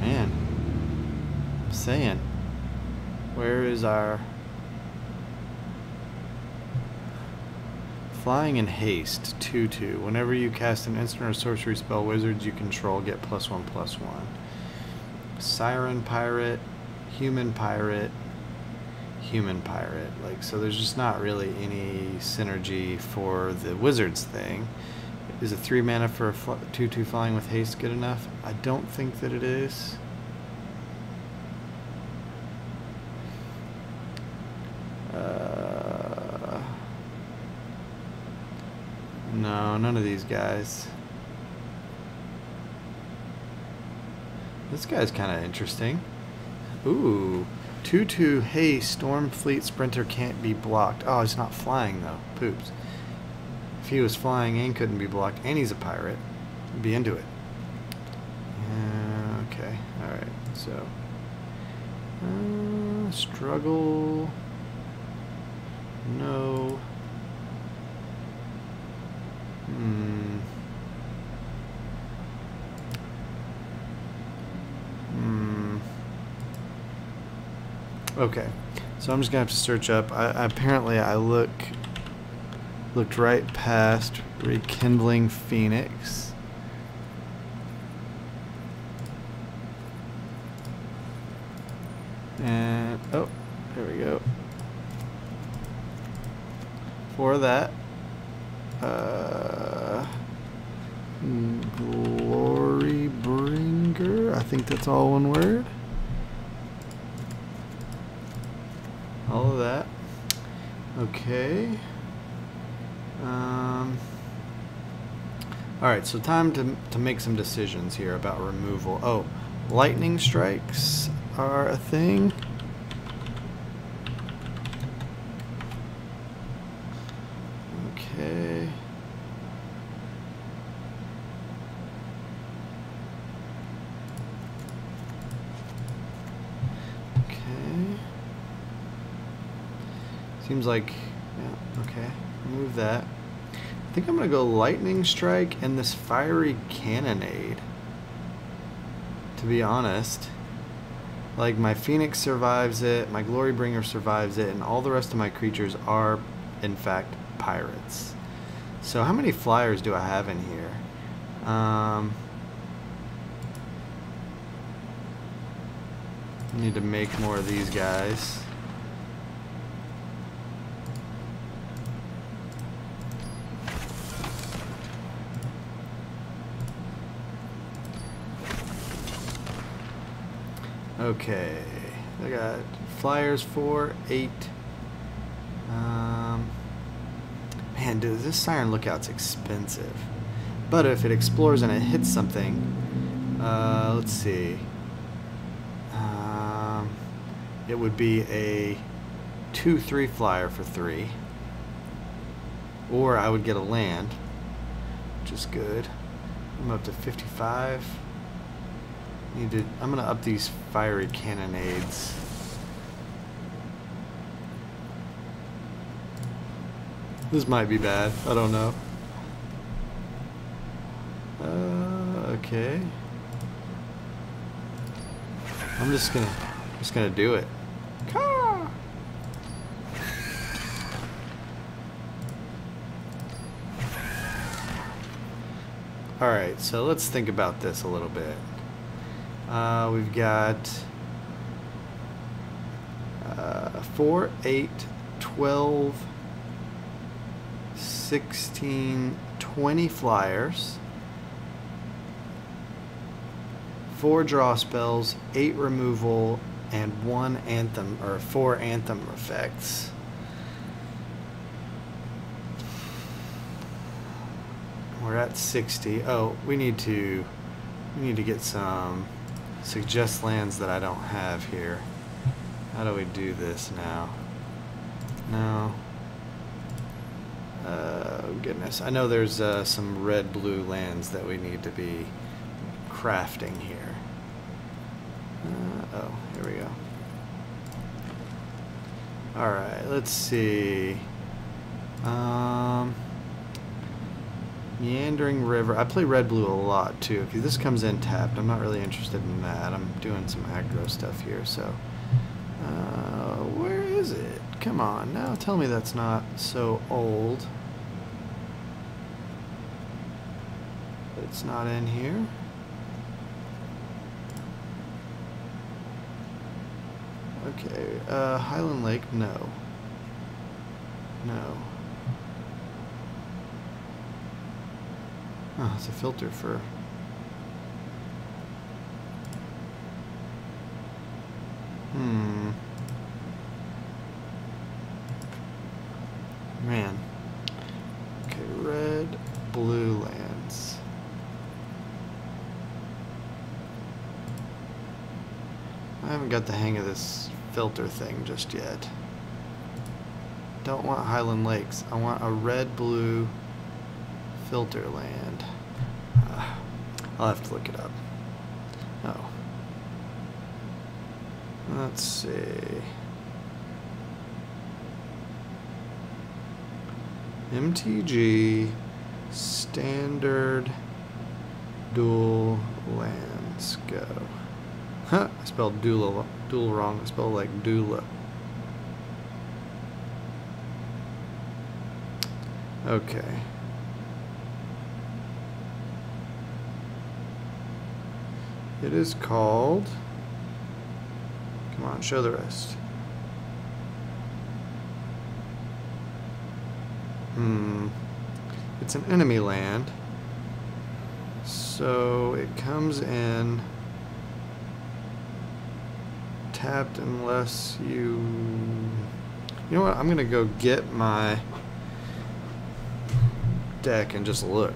Man, I'm saying, where is our flying and haste 2/2? Whenever you cast an instant or sorcery spell, wizards you control get +1/+1. Siren pirate, human pirate, human pirate. Like, so there's just not really any synergy for the wizards thing. Is a 3 mana for a 2/2 flying with haste good enough? I don't think that it is. No, none of these guys. This guy's kind of interesting. Ooh, 2/2 haste, Stormfleet Sprinter can't be blocked. Oh, he's not flying though. Poops. If he was flying and couldn't be blocked, and he's a pirate, I'd be into it. Okay, alright, so. Struggle. No. Okay, so I'm just gonna have to search up. Apparently I looked right past Rekindling Phoenix. And oh, there we go. For that, Glorybringer. I think that's all one word. All of that. Okay. Alright, so time to make some decisions here about removal. Oh, lightning strikes are a thing. Okay. Seems like, yeah, okay, remove that. I think I'm gonna go Lightning Strike and this Fiery Cannonade, to be honest. Like, my Phoenix survives it, my Glorybringer survives it, and all the rest of my creatures are, in fact, pirates. So how many flyers do I have in here? I need to make more of these guys. Okay, I got flyers 4, 8. Man, dude, this Siren Lookout's expensive. But if it explores and it hits something, let's see. It would be a 2/3 flyer for 3. Or I would get a land, which is good. I'm up to 55. I'm gonna up these Fiery Cannonades. This might be bad. I don't know. Okay. I'm just gonna do it. All right. So let's think about this a little bit. We've got 4, 8, 12, 16, 20 flyers, 4 draw spells, 8 removal, and 1 anthem, or 4 anthem effects. We're at 60. Oh, we need to get some suggest lands that I don't have here. How do we do this now? No. Oh goodness. I know there's some red-blue lands that we need to be crafting here. Oh, here we go. Alright, let's see. Meandering River. I play red-blue a lot too. Okay, this comes in tapped. I'm not really interested in that. I'm doing some aggro stuff here, so. Where is it? Come on, now tell me that's not so old. It's not in here. Okay, Highland Lake, no. No. Oh, it's a filter for... Man. Okay, red, blue lands. I haven't got the hang of this filter thing just yet. Don't want Highland Lakes. I want a red-blue filter land. I'll have to look it up. Oh. Let's see. MTG standard dual lands go. Huh, I spelled dual wrong. I spelled like doula. Okay. It is called... Come on, show the rest. It's an enemy land. So it comes in tapped unless you... You know what? I'm going to go get my deck and just look.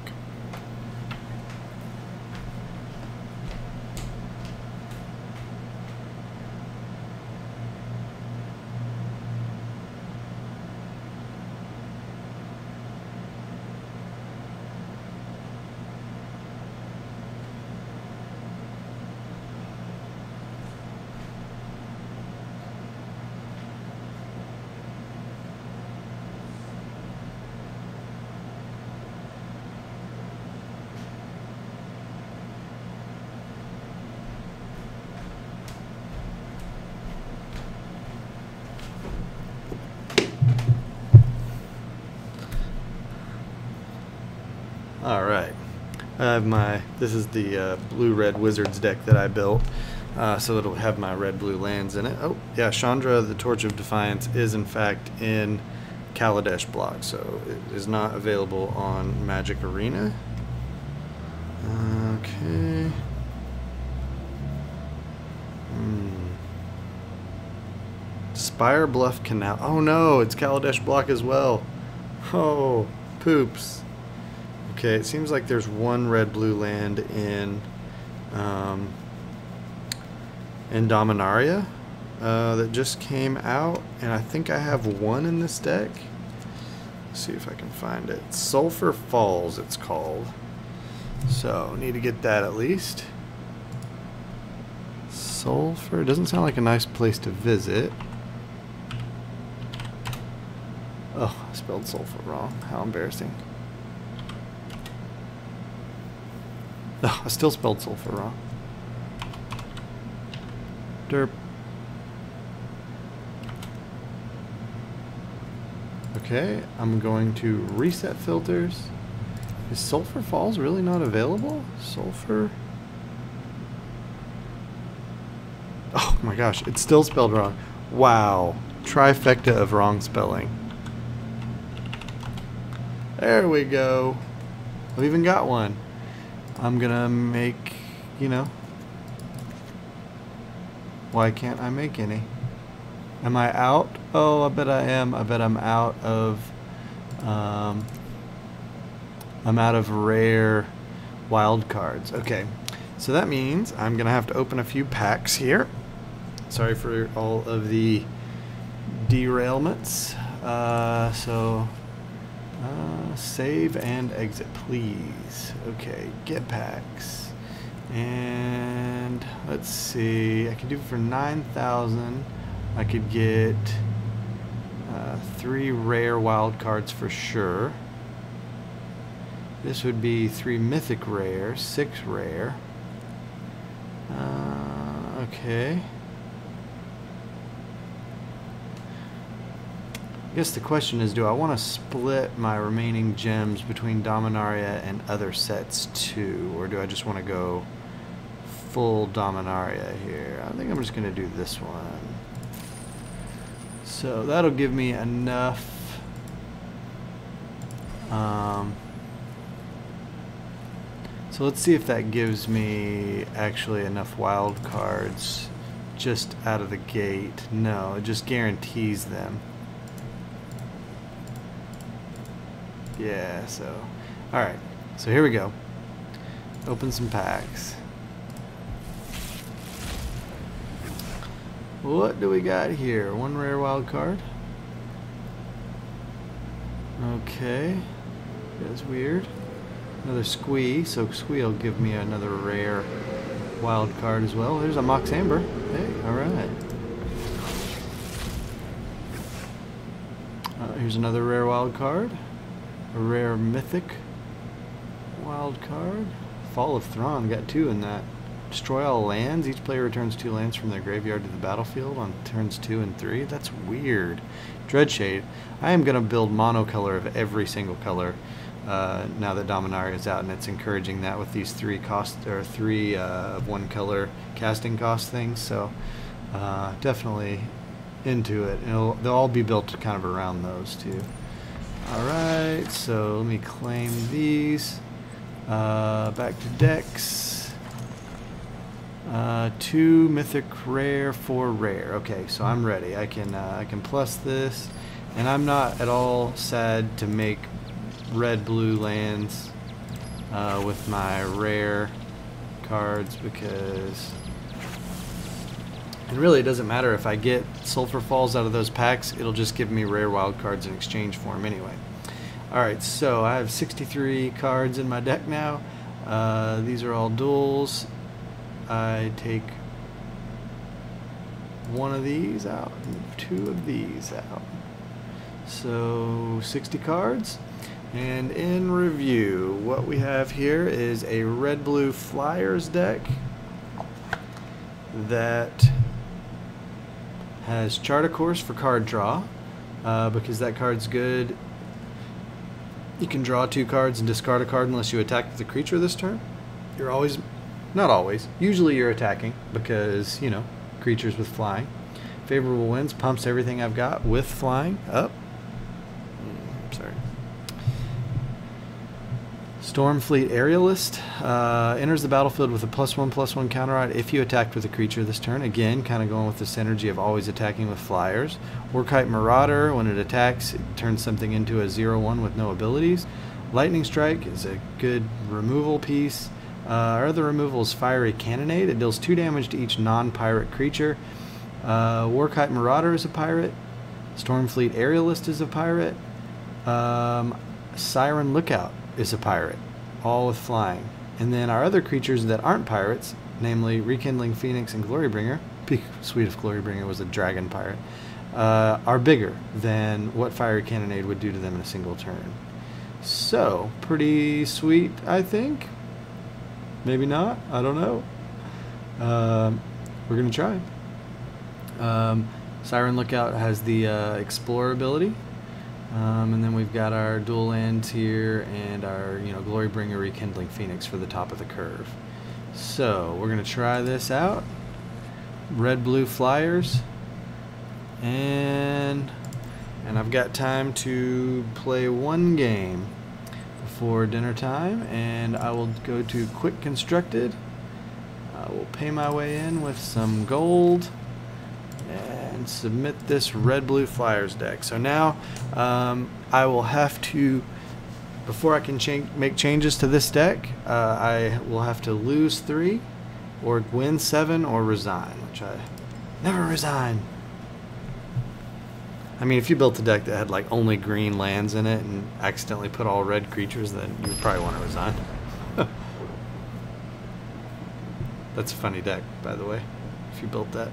Alright, I have my, this is the blue-red Wizards deck that I built, so it'll have my red-blue lands in it. Oh, yeah, Chandra, the Torch of Defiance, is in fact in Kaladesh block, so it is not available on Magic Arena. Okay. Spire Bluff Canal. Oh no, it's Kaladesh block as well. Oh, poops. Okay, it seems like there's one red-blue land in Dominaria that just came out, and I think I have one in this deck. Let's see if I can find it. Sulphur Falls, it's called. So, need to get that at least. Sulphur doesn't sound like a nice place to visit. Oh, I spelled sulphur wrong. How embarrassing. Oh, I still spelled sulphur wrong. Derp. Okay, I'm going to reset filters. Is Sulphur Falls really not available? Sulphur? Oh my gosh, it's still spelled wrong. Wow. Trifecta of wrong spelling. There we go. I've even got one. I'm gonna make, you know, Why can't I make any? Am I out? Oh, I bet I am. I bet I'm out of rare wild cards. Okay, so that means I'm gonna have to open a few packs here. Sorry for all of the derailments. Save and exit, please. Okay, get packs. And let's see, I could do it for 9,000. I could get 3 rare wild cards for sure. This would be 3 mythic rare, 6 rare. Okay. I guess the question is, do I want to split my remaining gems between Dominaria and other sets too, or do I just want to go full Dominaria here? I think I'm just going to do this one. So that'll give me enough so let's see if that gives me actually enough wild cards just out of the gate. No, it just guarantees them. Yeah, so alright, so here we go. Open some packs. What do we got here? 1 rare wild card. Okay, that's weird. Another Squee, so Squee will give me another rare wild card as well. There's a Mox Amber. Hey, alright. Here's another rare wild card. A rare mythic wild card. Fall of Thrawn, got 2 in that. Destroy all lands. Each player returns 2 lands from their graveyard to the battlefield on turns 2 and 3. That's weird. Dreadshade. I am going to build monocolor of every single color now that Dominaria is out, and it's encouraging that with these 3 of 1 color casting cost things. So definitely into it. They'll all be built kind of around those too. Alright, so let me claim these. Back to decks. 2 mythic rare, 4 rare. Okay, so I'm ready. I can plus this, and I'm not at all sad to make red-blue lands with my rare cards, because it really doesn't matter if I get Sulphur Falls out of those packs. It'll just give me rare wild cards in exchange for them anyway. Alright, so I have 63 cards in my deck now. These are all duels. I take 1 of these out and 2 of these out. So 60 cards. And in review, what we have here is a red-blue Flyers deck that has Chart a Course for card draw, because that card's good. You can draw 2 cards and discard a card unless you attack with the creature this turn. You're always, not always, usually you're attacking because, you know, creatures with flying. Favorable Winds pumps everything I've got with flying up. Sorry. Stormfleet Aerialist enters the battlefield with a +1/+1 counter on it if you attacked with a creature this turn. Again, kind of going with the synergy of always attacking with flyers. Orkite Marauder, when it attacks, it turns something into a 0/1 with no abilities. Lightning Strike is a good removal piece. Our other removal is Fiery Cannonade. It deals 2 damage to each non-pirate creature. Orkite Marauder is a pirate. Stormfleet Aerialist is a pirate. Siren Lookout is a pirate, all with flying. And then our other creatures that aren't pirates, namely Rekindling Phoenix and Glorybringer, sweet if Glorybringer was a dragon pirate, are bigger than what Fiery Cannonade would do to them in a single turn. So, pretty sweet, I think. Maybe not, I don't know. We're going to try. Siren Lookout has the Explorer ability. And then we've got our dual lands here and our, Glorybringer, Rekindling Phoenix for the top of the curve. So we're gonna try this out. Red-blue Flyers, and I've got time to play 1 game before dinner time, and I will go to Quick Constructed. I will pay my way in with some gold. and submit this red-blue Flyers deck. So now I will have to, before I can make changes to this deck, I will have to lose 3 or win 7 or resign, which I never resign. I mean, if you built a deck that had like only green lands in it and accidentally put all red creatures, then you would probably want to resign. That's a funny deck, by the way, if you built that.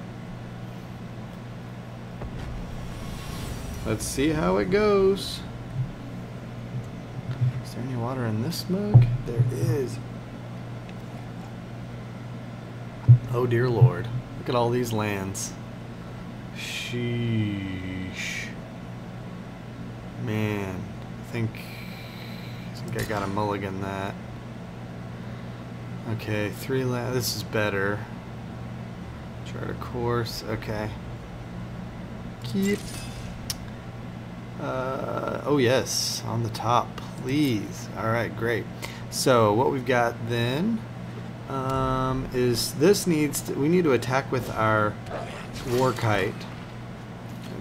Let's see how it goes. Is there any water in this mug? There is. Oh dear Lord. Look at all these lands. Sheesh. Man, I think I got a mulligan that. Okay, 3 land. This is better. Chart a course. Okay. Keep. Oh yes, on the top, please. All right, great. So what we've got then is this needs to, we need to attack with our war kite.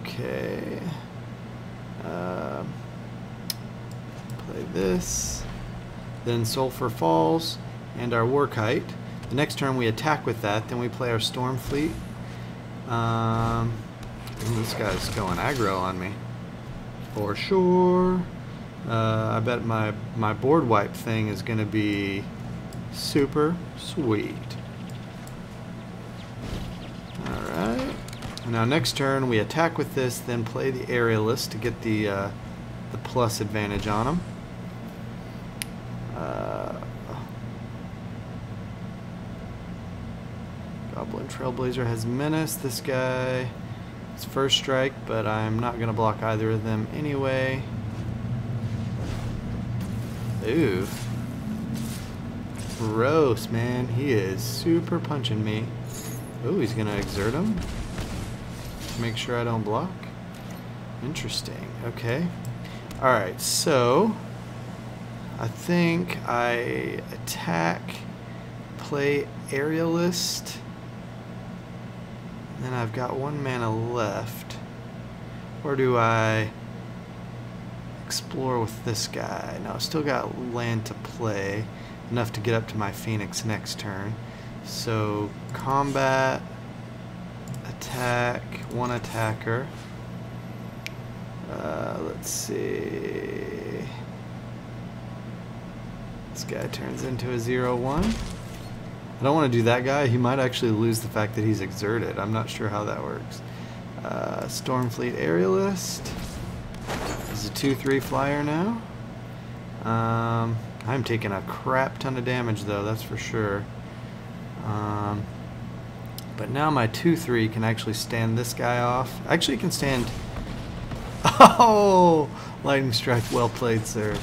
Okay. Play this, then Sulphur Falls and our war kite. The next turn we attack with that, then we play our Stormfleet. This guy's going aggro on me for sure. I bet my board wipe thing is going to be super sweet. Alright. Now next turn we attack with this, then play the Aerialist to get the plus advantage on him. Goblin Trailblazer has Menace. This guy is first strike, but I'm not going to block either of them anyway. Ooh. Gross, man. He is super punching me. Ooh, he's going to exert him to make sure I don't block. Interesting. Okay. Alright, so I think I attack, play Aerialist, and then I've got 1 mana left. Or do I explore with this guy? No, I've still got land to play, enough to get up to my Phoenix next turn. So combat, attack, 1 attacker. Let's see. This guy turns into a 0/1. I don't want to do that guy. He might actually lose the fact that he's exerted. I'm not sure how that works. Stormfleet Aerialist. This is a 2/3 flyer now. I'm taking a crap ton of damage though, that's for sure. But now my 2/3 can actually stand this guy off. Actually, it can stand. Oh, Lightning Strike, well played, sir.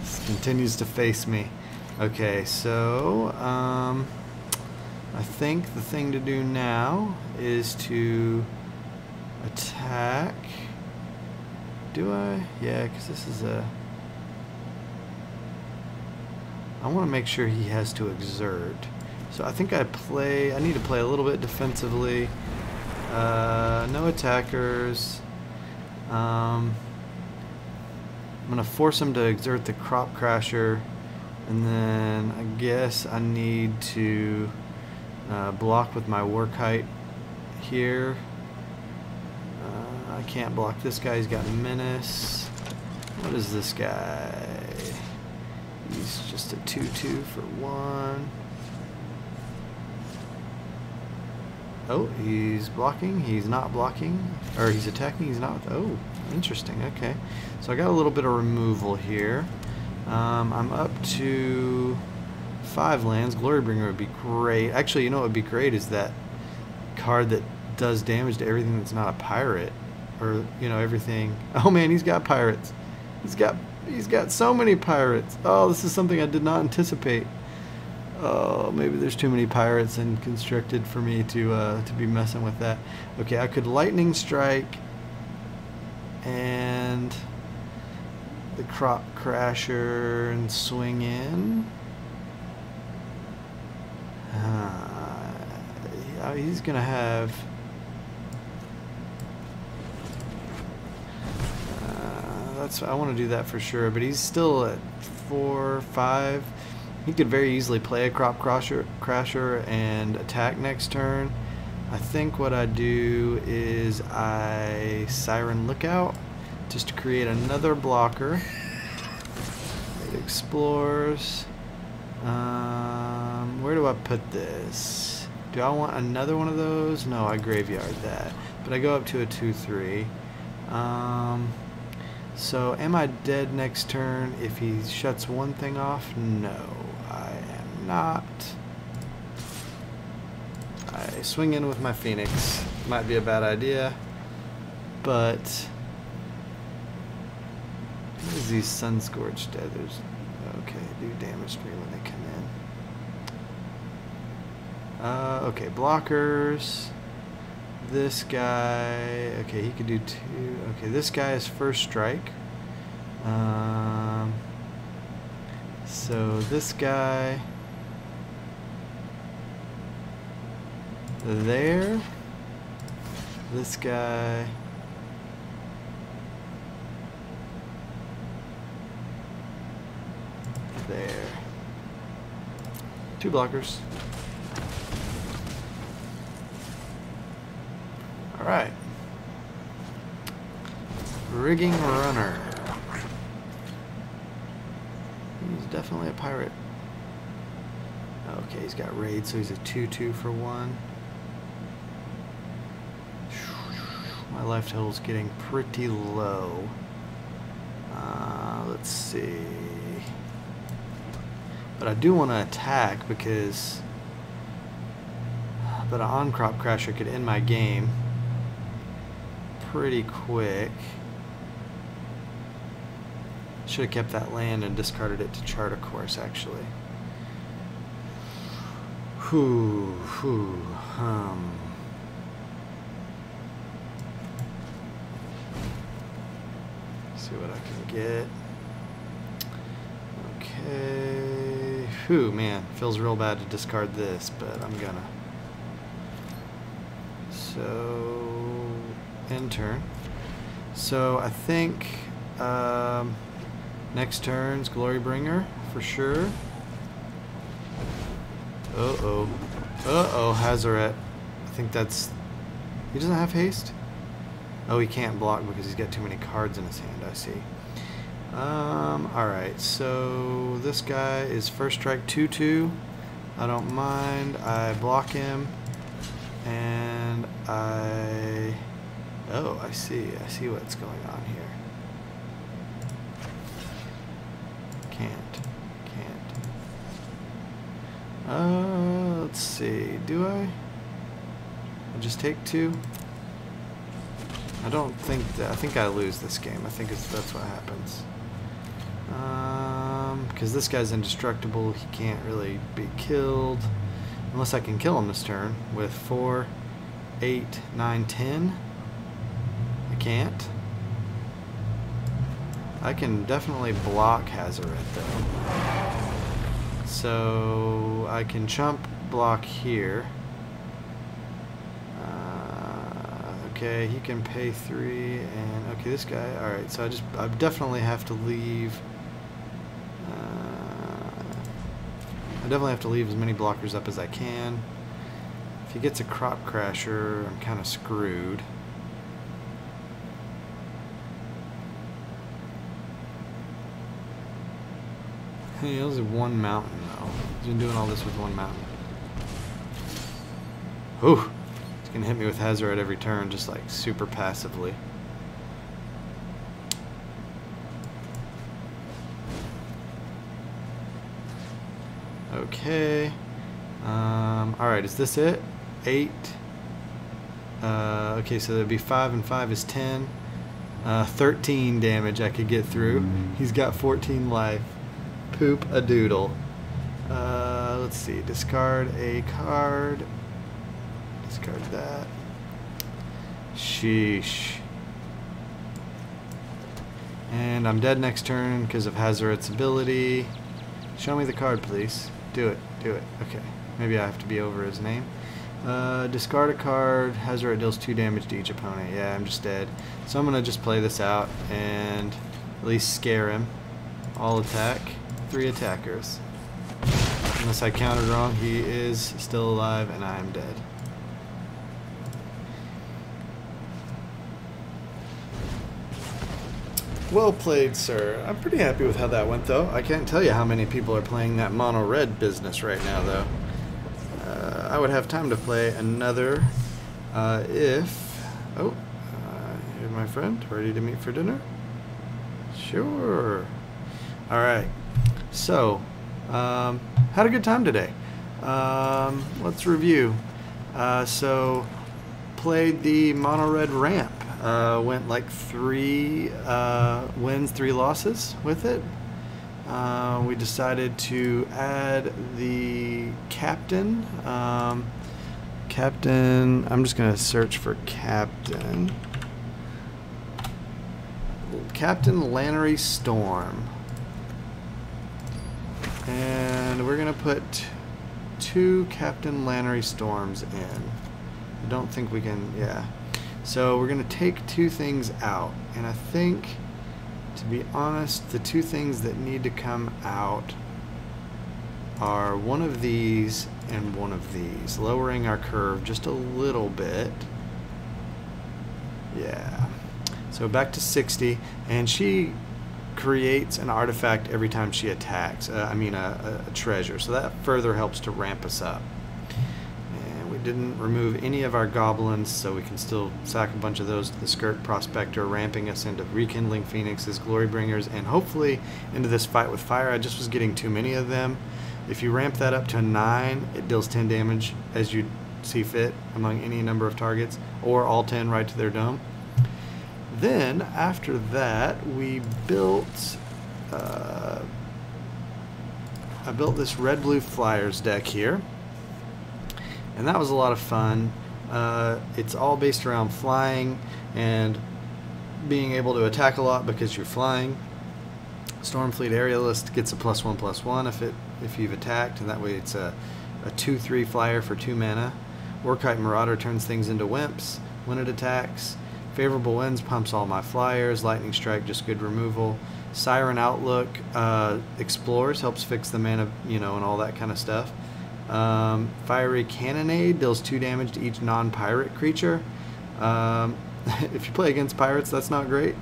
This continues to face me. Okay, so I think the thing to do now is to attack. Do I? Yeah, because this is a. I want to make sure he has to exert. So I think I need to play a little bit defensively. No attackers. I'm going to force him to exert the Crop Crasher, and then I guess I need to block with my War Kite here. I can't block this guy, he's got Menace. What is this guy? He's just a 2/2 for 1. Oh, he's blocking, he's not blocking, or he's attacking, he's not. Oh, interesting, okay. So I got a little bit of removal here. I'm up to 5 lands. Glorybringer would be great. Actually, you know what would be great is that card that does damage to everything that's not a pirate. Or, you know, everything. Oh man, he's got pirates. He's got so many pirates. Oh, this is something I did not anticipate. Oh, maybe there's too many pirates and constructed for me to be messing with that. Okay, I could Lightning Strike and the Crop Crasher and swing in. Yeah, he's gonna have. I want to do that for sure. But he's still at 4, 5. He could very easily play a Crop Crasher and attack next turn. I think what I do is I Siren Lookout just to create another blocker. It explores. Where do I put this? Do I want another one of those? No, I graveyard that. But I go up to a 2/3. So am I dead next turn if he shuts one thing off? No, I am not. I swing in with my Phoenix. Might be a bad idea, but what is these Sunscorched Feathers? Okay, do damage to me when they come in. Okay, blockers. This guy, okay, he could do 2. Okay, this guy is first strike. So this guy there. This guy there. 2 blockers. Alright. Rigging Runner. He's definitely a pirate. Okay, he's got raid, so he's a 2/2 for 1. My life total's getting pretty low. Let's see. But I do want to attack because... But an on-crop crasher could end my game pretty quick. Should have kept that land and discarded it to chart a course, actually. See what I can get. Okay. Whew, man, feels real bad to discard this, but I'm gonna. So, end turn. So I think next turn's Glorybringer for sure. Uh-oh. Uh-oh, Hazoret. I think that's... He doesn't have haste? Oh, he can't block because he's got too many cards in his hand, I see. Alright, so this guy is first strike 2/2. I don't mind. I block him. And I... Oh, I see. I see what's going on here. Can't. Let's see. Do I? I'll just take 2. I don't think that. I think I lose this game. I think that's what happens. Because this guy's indestructible. He can't really be killed unless I can kill him this turn with 4, 8, 9, 10. I can't. I can definitely block Hazoret though. So I can chump block here. Okay, he can pay 3 and okay, this guy. All right, so I definitely have to leave. I definitely have to leave as many blockers up as I can. If he gets a Crop Crasher, I'm kind of screwed. He only has 1 mountain though. He's been doing all this with 1 mountain. Ooh, he's gonna hit me with Hazoret every turn, just like super passively. Okay. Alright, is this it? 8. Okay, so that'd be 5 and 5 is 10. 13 damage I could get through. He's got 14 life. Poop a doodle. Let's see. Discard a card. Discard that. Sheesh. And I'm dead next turn because of Hazoret's ability. Show me the card, please. Do it. Do it. Okay. Maybe I have to be over his name. Discard a card. Hazoret deals 2 damage to each opponent. Yeah, I'm just dead. So I'm going to just play this out and At least scare him. All attack. 3 attackers. Unless I counted wrong, he is still alive and I am dead. Well played, sir. I'm pretty happy with how that went, though. I can't tell you how many people are playing that mono red business right now, though. I would have time to play another if... Oh, here's my friend. Ready to meet for dinner? Sure. Alright. So, had a good time today. Let's review. So, played the mono red ramp. Went like 3 wins, 3 losses with it. We decided to add the captain. Captain, I'm just going to search for captain. Captain Lannery Storm. And we're going to put 2 Captain Lannery Storms in. I don't think we can, yeah. So we're going to take 2 things out, and I think, to be honest, the 2 things that need to come out are one of these and one of these, lowering our curve just a little bit. Yeah. So back to 60, and she creates an artifact every time she attacks, a treasure, so that further helps to ramp us up. Didn't remove any of our goblins, so we can still sack a bunch of those to the Skirt Prospector, ramping us into Rekindling Phoenixes, Glorybringers, and hopefully into this fight with fire. I just was getting too many of them. If you ramp that up to 9, it deals 10 damage as you see fit among any number of targets, or all 10 right to their dome. Then, after that, we built... I built this Red-Blue Flyers deck here. And that was a lot of fun. It's all based around flying and being able to attack a lot because you're flying. Stormfleet Aerialist gets a +1/+1 if you've attacked, and that way it's a 2/3 flyer for 2 mana. Orkite Marauder turns things into wimps when it attacks. Favorable Winds pumps all my flyers. Lightning Strike, just good removal. Siren Outlook explores, helps fix the mana, and all that kind of stuff. Fiery Cannonade deals 2 damage to each non-pirate creature. If you play against pirates, that's not great.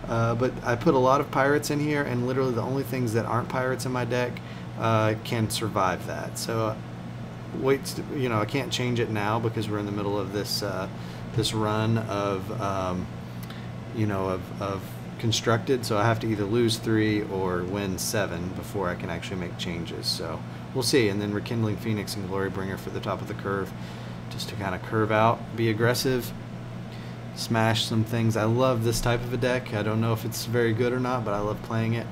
But I put a lot of pirates in here, and literally the only things that aren't pirates in my deck can survive that. So I can't change it now because we're in the middle of this this run of constructed. So I have to either lose 3 or win 7 before I can actually make changes. So we'll see. And then Rekindling Phoenix and Glorybringer for the top of the curve, just to kind of curve out, be aggressive, smash some things. I love this type of a deck. I don't know if it's very good or not, but I love playing it.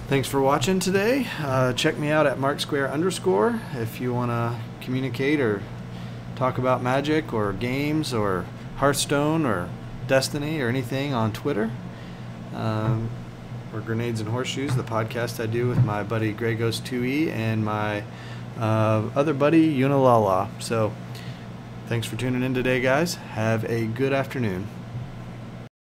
Thanks for watching today. Check me out at @marksquare_ if you want to communicate or talk about Magic or games or Hearthstone or Destiny or anything on Twitter. Or Grenades and Horseshoes, the podcast I do with my buddy Gregos2E and my other buddy Unalala. So thanks for tuning in today, guys. Have a good afternoon.